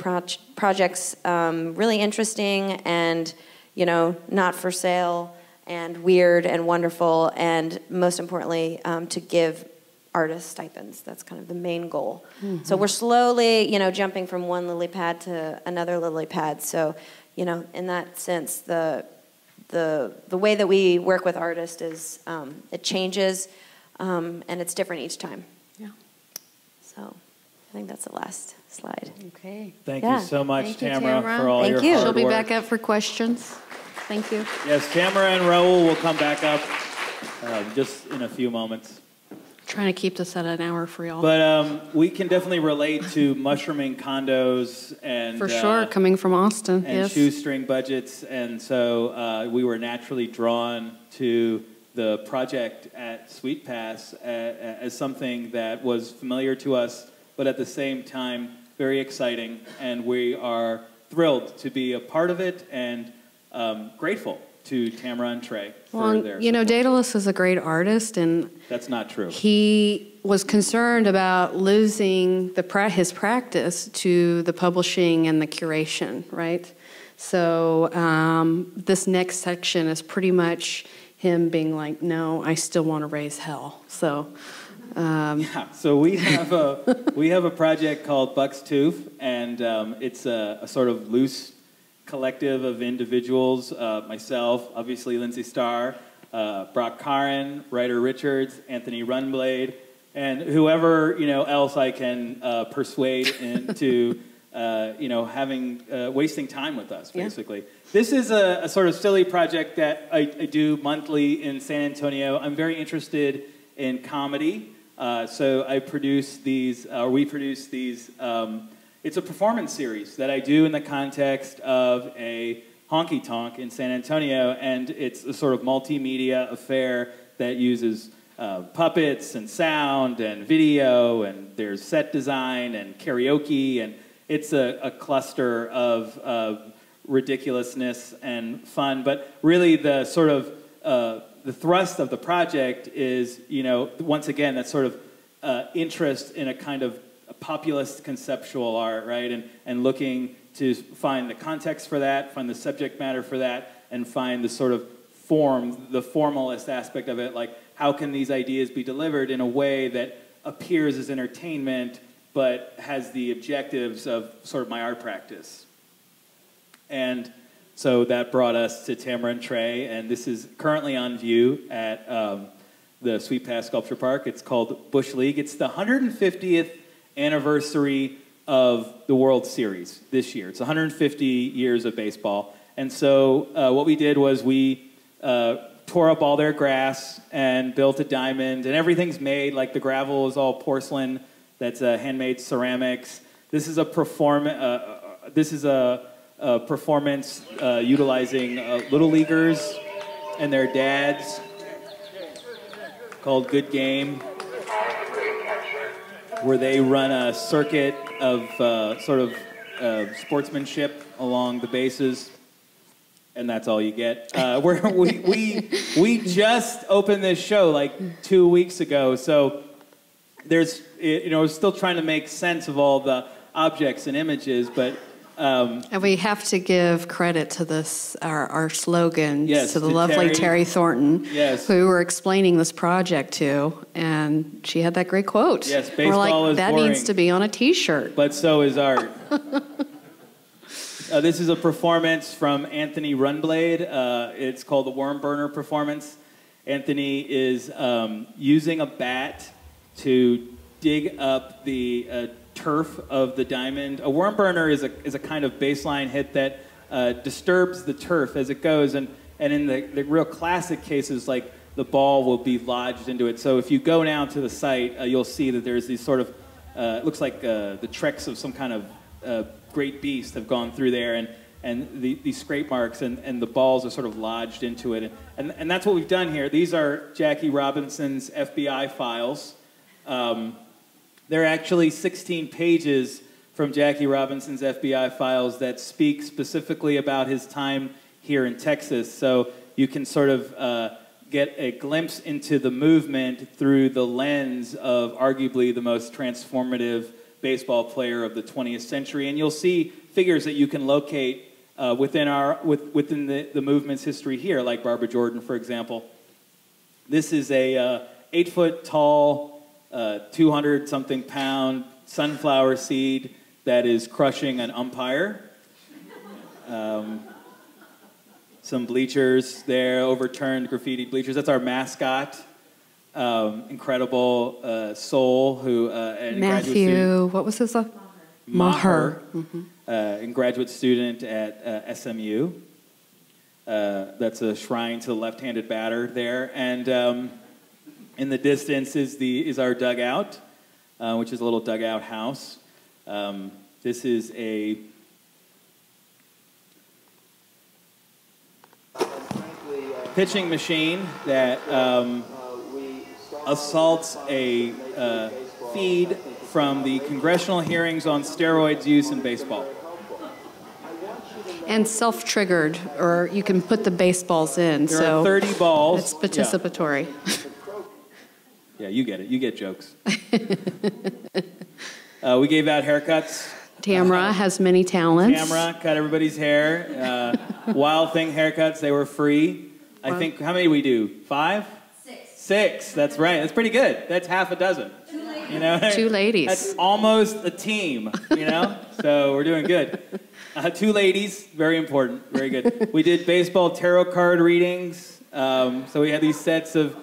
projects really interesting and, you know, not for sale and weird and wonderful, and most importantly, to give artists stipends. That's kind of the main goal. So we're slowly, you know, jumping from one lily pad to another lily pad. So, you know, in that sense, the way that we work with artists is it changes, and it's different each time. Yeah. So I think that's the last slide. Okay. Thank you so much, Thank you, Tamara, for all your hard She'll be work. back up for questions. Thank you. Yes, Tamara and Raul will come back up just in a few moments. Trying to keep this at an hour for y'all. But we can definitely relate to mushrooming condos and for sure, coming from Austin, and yes. shoestring budgets, and so we were naturally drawn to the project at Sweet Pass as something that was familiar to us, but at the same time very exciting, and we are thrilled to be a part of it and grateful to Tamara and Trey for their you know, support. Daedalus is a great artist, and that's not true. He was concerned about losing his practice to the publishing and the curation, right? So this next section is pretty much him being like, no, I still want to raise hell. So yeah, so we have a project called BUXTOOF, and it's a sort of loose collective of individuals, myself, obviously Lindsay Starr, Brock Caron, Ryder Richards, Anthony Runblade, and whoever else I can persuade into wasting time with us, basically. Yeah. This is a sort of silly project that I do monthly in San Antonio. I'm very interested in comedy, so we produce these. it's a performance series that I do in the context of a honky-tonk in San Antonio, and it's a sort of multimedia affair that uses puppets and sound and video, and there's set design and karaoke, and it's a cluster of ridiculousness and fun. But really the sort of the thrust of the project is, once again, that sort of interest in a kind of a populist conceptual art, right? And looking to find the context for that, find the subject matter for that, and find the sort of form, the formalist aspect of it, like how can these ideas be delivered in a way that appears as entertainment but has the objectives of sort of my art practice. And so that brought us to Tamara and Trey, and this is currently on view at the Sweet Pez Sculpture Park. It's called Bush League. It's the 150th anniversary of the World Series this year. It's 150 years of baseball. And so what we did was we tore up all their grass and built a diamond, and everything's made, like the gravel is all porcelain, that's handmade ceramics. This is a performance utilizing little leaguers and their dads called Good Game, where they run a circuit of sort of sportsmanship along the bases, and that's all you get. We just opened this show like 2 weeks ago, so there's, we're still trying to make sense of all the objects and images, but and we have to give credit to this, our slogan, yes, to the lovely Terry Thornton, yes, who we were explaining this project to, and she had that great quote. Yes, baseball we're like, is that boring, needs to be on a T-shirt. but so is art. This is a performance from Anthony Runblade. It's called the Worm Burner performance. Anthony is using a bat to dig up the turf of the diamond. A worm burner is a kind of baseline hit that disturbs the turf as it goes, and in the real classic cases, like the ball will be lodged into it. So if you go now to the site, you'll see that there's these sort of, it looks like the tracks of some kind of great beast have gone through there, and these scrape marks, and the balls are sort of lodged into it. And that's what we've done here. These are Jackie Robinson's FBI files. There are actually 16 pages from Jackie Robinson's FBI files that speak specifically about his time here in Texas. So you can sort of get a glimpse into the movement through the lens of arguably the most transformative baseball player of the 20th century. And you'll see figures that you can locate within the movement's history here, like Barbara Jordan, for example. This is a 8-foot tall, 200-something pound sunflower seed that is crushing an umpire. Some bleachers there, overturned graffiti bleachers. That's our mascot, incredible soul who... Matthew, what was his name? Maher. Mm-hmm. Graduate student at SMU. That's a shrine to the left-handed batter there. And... in the distance is our dugout, which is a little dugout house. This is a pitching machine that assaults a feed from the congressional hearings on steroids use in baseball. And self-triggered, or you can put the baseballs in. There are 30 balls. It's participatory. Yeah, you get it. You get jokes. We gave out haircuts. Tamara has many talents. Tamara cut everybody's hair. Wild Thing haircuts, they were free. I think, how many we do? 5? 6. 6, that's right. That's pretty good. That's half a dozen. 2 ladies. You know? 2 ladies. That's almost a team, So we're doing good. 2 ladies, very important, very good. We did baseball tarot card readings. So we had these sets of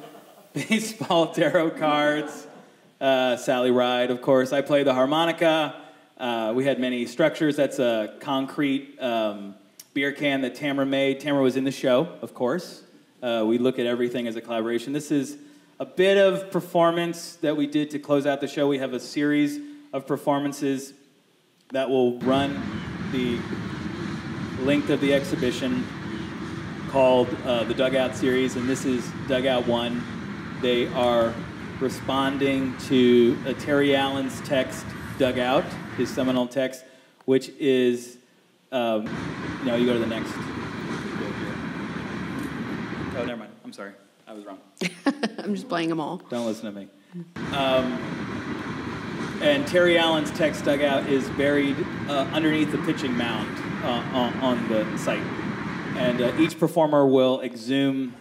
baseball tarot cards. Sally Ride, of course. I play the harmonica. We had many structures. That's a concrete beer can that Tamara made. Tamara was in the show, of course. We look at everything as a collaboration. This is a bit of performance that we did to close out the show. We have a series of performances that will run the length of the exhibition called the Dugout Series, and this is Dugout 1. They are responding to Terry Allen's text, Dugout, his seminal text, which is, no, you go to the next. Oh, never mind. I'm sorry. I was wrong. I'm just playing them all. Don't listen to me. And Terry Allen's text, Dugout, is buried underneath the pitching mound on the site. And each performer will exhume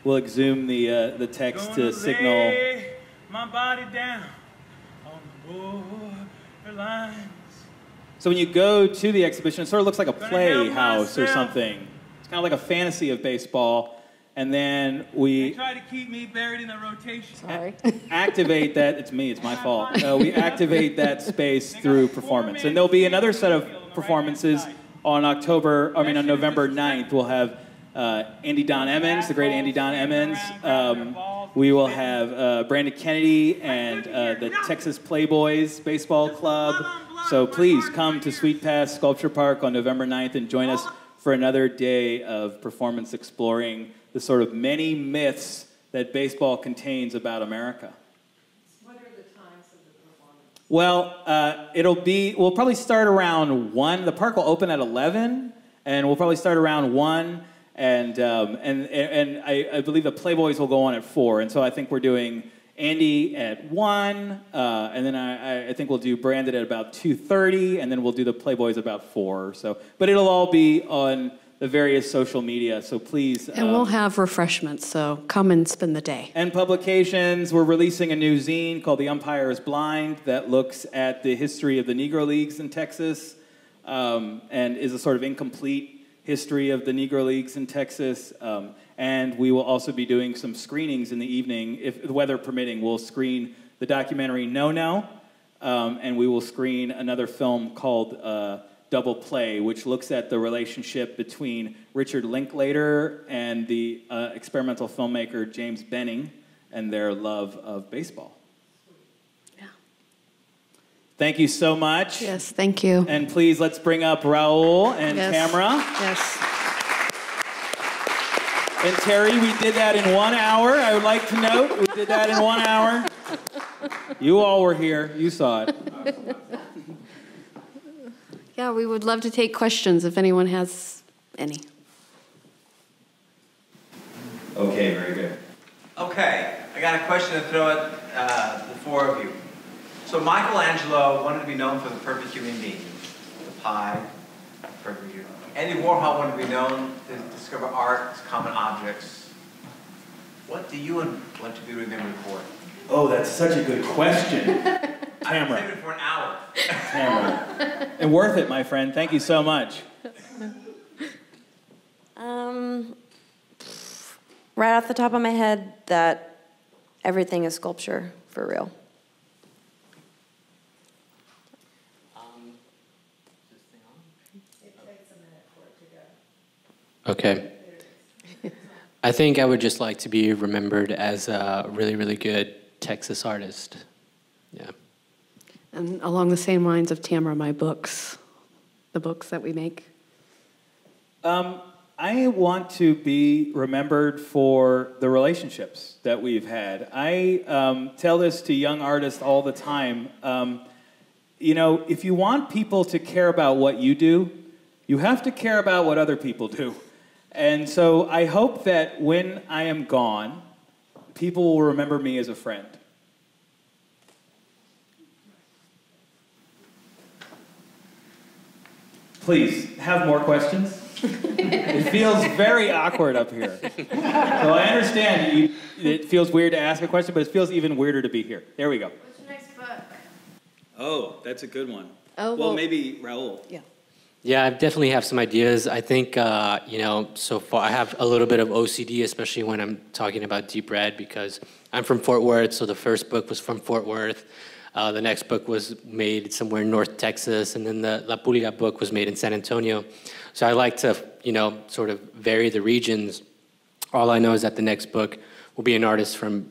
the text to signal. Lay my body down on the borderlines. So when you go to the exhibition, it sort of looks like a playhouse or something. It's kind of like a fantasy of baseball. And then we try to keep me buried in a rotation. Sorry. Activate that. It's me. It's my fault. We activate that space through performance. And there'll be another set of performances on November 9th. We'll have Andy Don Emmons, the great Andy Don Emmons. We will have Brandon Kennedy and the Texas Playboys Baseball Club. So please come to Sweet Pass Sculpture Park on November 9th and join us for another day of performance exploring the sort of many myths that baseball contains about America. What are the times of the performance? Well, we'll probably start around 1. The park will open at 11, and we'll probably start around 1. And I believe the Playboys will go on at 4. And so I think we're doing Andy at 1, and then I think we'll do Brandon at about 2:30, and then we'll do the Playboys about 4 or so. But it'll all be on the various social media, so please. And we'll have refreshments, so come and spend the day. And publications, we're releasing a new zine called The Umpire is Blind that looks at the history of the Negro Leagues in Texas, and is a sort of incomplete history of the Negro Leagues in Texas. And we will also be doing some screenings in the evening. If the weather permitting, we'll screen the documentary No No, and we will screen another film called Double Play, which looks at the relationship between Richard Linklater and the experimental filmmaker James Benning and their love of baseball. Yeah. Thank you so much. Yes, thank you. And please, let's bring up Raul and Tamara. Yes. And Terry, we did that in 1 hour. I would like to note, we did that in 1 hour. You all were here. You saw it. Yeah, we would love to take questions if anyone has any. Okay, very good. Okay, I got a question to throw at the four of you. So Michelangelo wanted to be known for the perfect human being, the pie, perfect human. Andy Warhol wanted to be known to discover art, common objects. What do you want to be remembered for? Oh, that's such a good question. Tamara. Save it for an hour. Tamara. And worth it, my friend. Thank you so much. Right off the top of my head, that everything is sculpture, for real. Okay. I think I would just like to be remembered as a really, really good Texas artist. Yeah. And along the same lines of Tamara, my books, the books that we make. I want to be remembered for the relationships that we've had. I tell this to young artists all the time. If you want people to care about what you do, you have to care about what other people do. And so I hope that when I am gone, people will remember me as a friend. Please, have more questions. It feels very awkward up here. So I understand it feels weird to ask a question, but it feels even weirder to be here. There we go. What's your next book? Oh, that's a good one. Oh, well, maybe Raul. Yeah. Yeah, I definitely have some ideas. I think, so far I have a little bit of OCD, especially when I'm talking about Deep Red, because I'm from Fort Worth, so the first book was from Fort Worth. The next book was made somewhere in North Texas, and then the La Pulga book was made in San Antonio. So I like to, sort of vary the regions. All I know is that the next book will be an artist from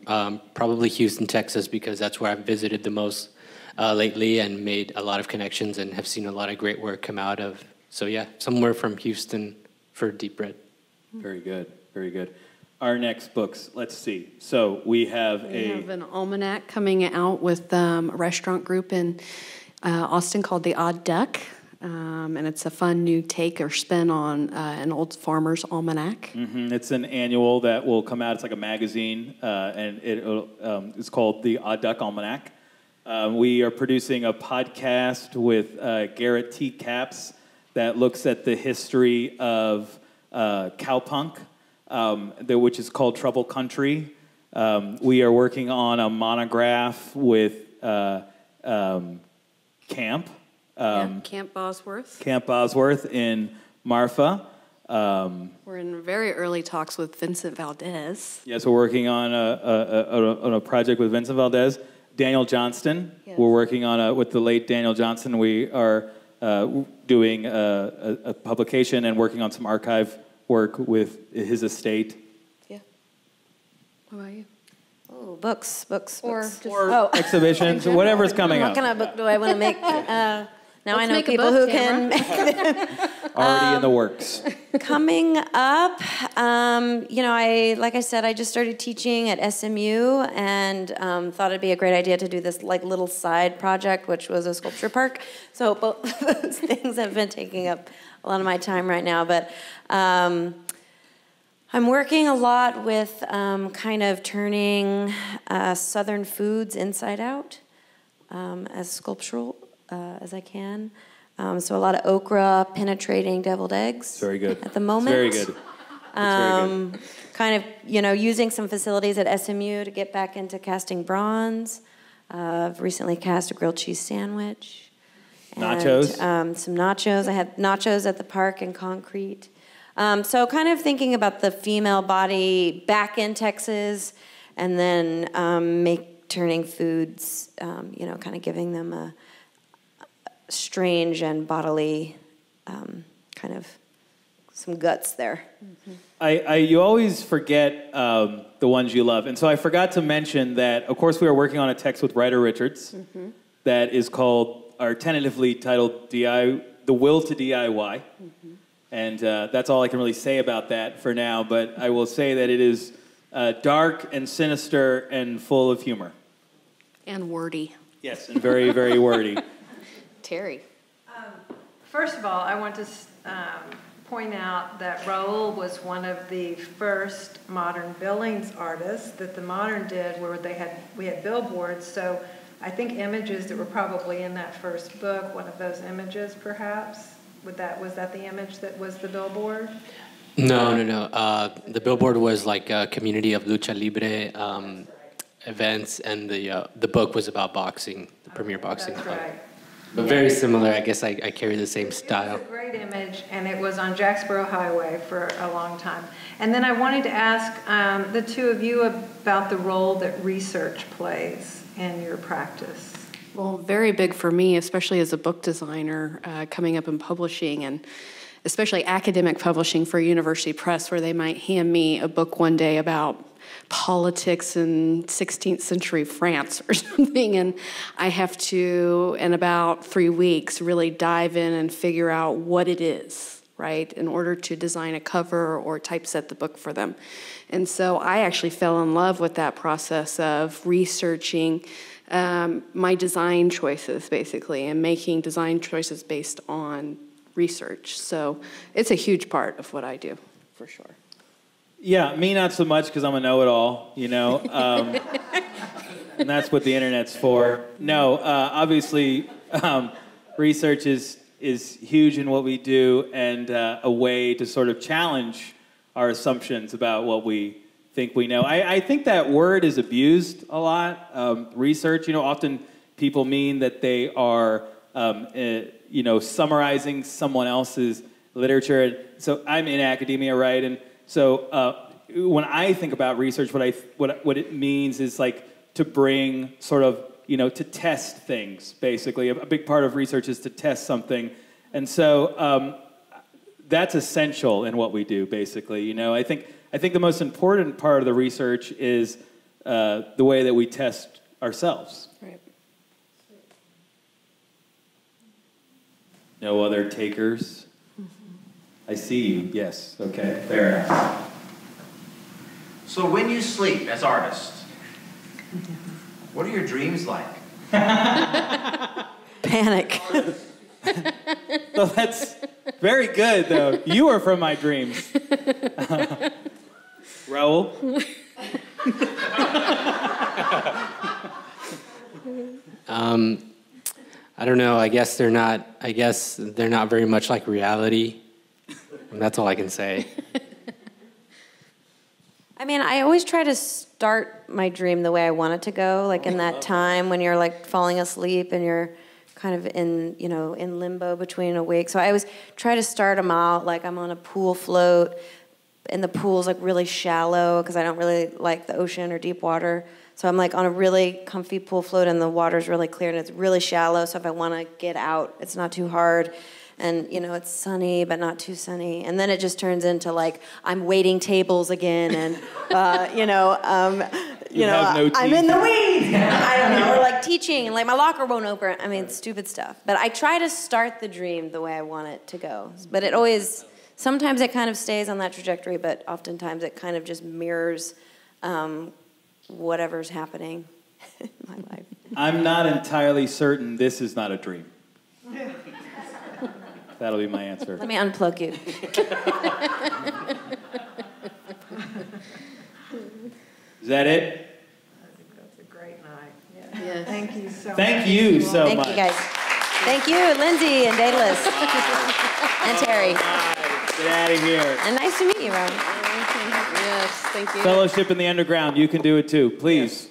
probably Houston, Texas, because that's where I've visited the most lately and made a lot of connections and have seen a lot of great work come out of. So yeah, somewhere from Houston for Deep Red. Very good, very good. Our next books, let's see. So we have an almanac coming out with a restaurant group in Austin called The Odd Duck. And it's a fun new take or spin on an old farmer's almanac. It's an annual that will come out. It's like a magazine, and it's called The Odd Duck Almanac. We are producing a podcast with Garrett T. Capps that looks at the history of cowpunk, which is called Trouble Country. We are working on a monograph with Camp. Camp Bosworth. Camp Bosworth in Marfa. We're in very early talks with Vincent Valdez. Yes, we're working on a project with Vincent Valdez. Daniel Johnston. Yes. We're working on with the late Daniel Johnston. We are doing a publication and working on some archive work with his estate. Yeah. What about you? Oh, books. Or Exhibitions, whatever's coming up. What kind of book do I want to make? Now Let's I know make a people book, who can make them. Already in the works. Coming up, like I said, I just started teaching at SMU and thought it'd be a great idea to do this like little side project, which was a sculpture park. So both those things have been taking up a lot of my time right now. But I'm working a lot with kind of turning Southern foods inside out as sculptural as I can. So a lot of okra penetrating deviled eggs. Very good. At the moment. It's very good. Very good. Kind of, using some facilities at SMU to get back into casting bronze. I've recently cast a grilled cheese sandwich. Nachos. And, some nachos. I had nachos at the park in concrete. So kind of thinking about the female body back in Texas, and then turning foods, kind of giving them a strange and bodily kind of some guts there. You always forget the ones you love. And so I forgot to mention that, of course, we are working on a text with Ryder Richards that is called, or tentatively titled, The Will to DIY. And that's all I can really say about that for now. But I will say that it is dark and sinister and full of humor. And wordy. Yes, and very, very wordy. Terry. First of all, I want to point out that Raul was one of the first modern Billings artists that the Modern did, where we had billboards. So I think images that were probably in that first book, one of those images perhaps, was that the image that was the billboard? No. The billboard was like a community of lucha libre events, and the book was about boxing, the premier boxing club. Right. But very similar. I guess I carry the same style. It was a great image, and it was on Jacksboro Highway for a long time. And then I wanted to ask the two of you about the role that research plays in your practice. Well, very big for me, especially as a book designer, coming up in publishing, and especially academic publishing for a university press, where they might hand me a book one day about politics in 16th century France or something, and I have to, in about 3 weeks, really dive in and figure out what it is, right, in order to design a cover or typeset the book for them. And so I actually fell in love with that process of researching my design choices, basically, and making design choices based on research. So it's a huge part of what I do, for sure. Yeah, me not so much, because I'm a know-it-all, and that's what the internet's for. No, obviously, research is huge in what we do, and a way to sort of challenge our assumptions about what we think we know. I think that word is abused a lot. Research, often people mean that they are, summarizing someone else's literature. So I'm in academia, right? And so when I think about research, what it means is like to bring sort of, to test things, basically. A big part of research is to test something. And so that's essential in what we do, basically. I think the most important part of the research is the way that we test ourselves. Right. No other takers? I see you. Yes. Okay. Fair enough. So when you sleep as artists, what are your dreams like? Panic. So that's very good, though. You are from my dreams. Raul? I don't know. I guess they're not very much like reality. And that's all I can say. I mean, I always try to start my dream the way I want it to go, like in that time when you're like falling asleep and you're kind of in, you know, in limbo between awake. So I always try to start them out like I'm on a pool float and the pool's like really shallow because I don't really like the ocean or deep water. So I'm like on a really comfy pool float and the water's really clear and it's really shallow. So if I want to get out, it's not too hard. And, you know, it's sunny, but not too sunny. And then it just turns into, like, I'm waiting tables again, and, I'm in the weeds. I don't know, or, like, teaching, and, like, my locker won't open. I mean, stupid stuff. But I try to start the dream the way I want it to go. But it always, sometimes it kind of stays on that trajectory, but oftentimes it kind of just mirrors whatever's happening in my life. I'm not entirely certain this is not a dream. That'll be my answer. Let me unplug you. Is that it? I think that's a great night. Yeah. Yes. Thank you so much. Thank you so much. Thank you, guys. Thank you, Lindsay and Daedelus. And Terry. Get out of here. And nice to meet you, Ron. Yes, thank you. Fellowship in the Underground. You can do it too. Please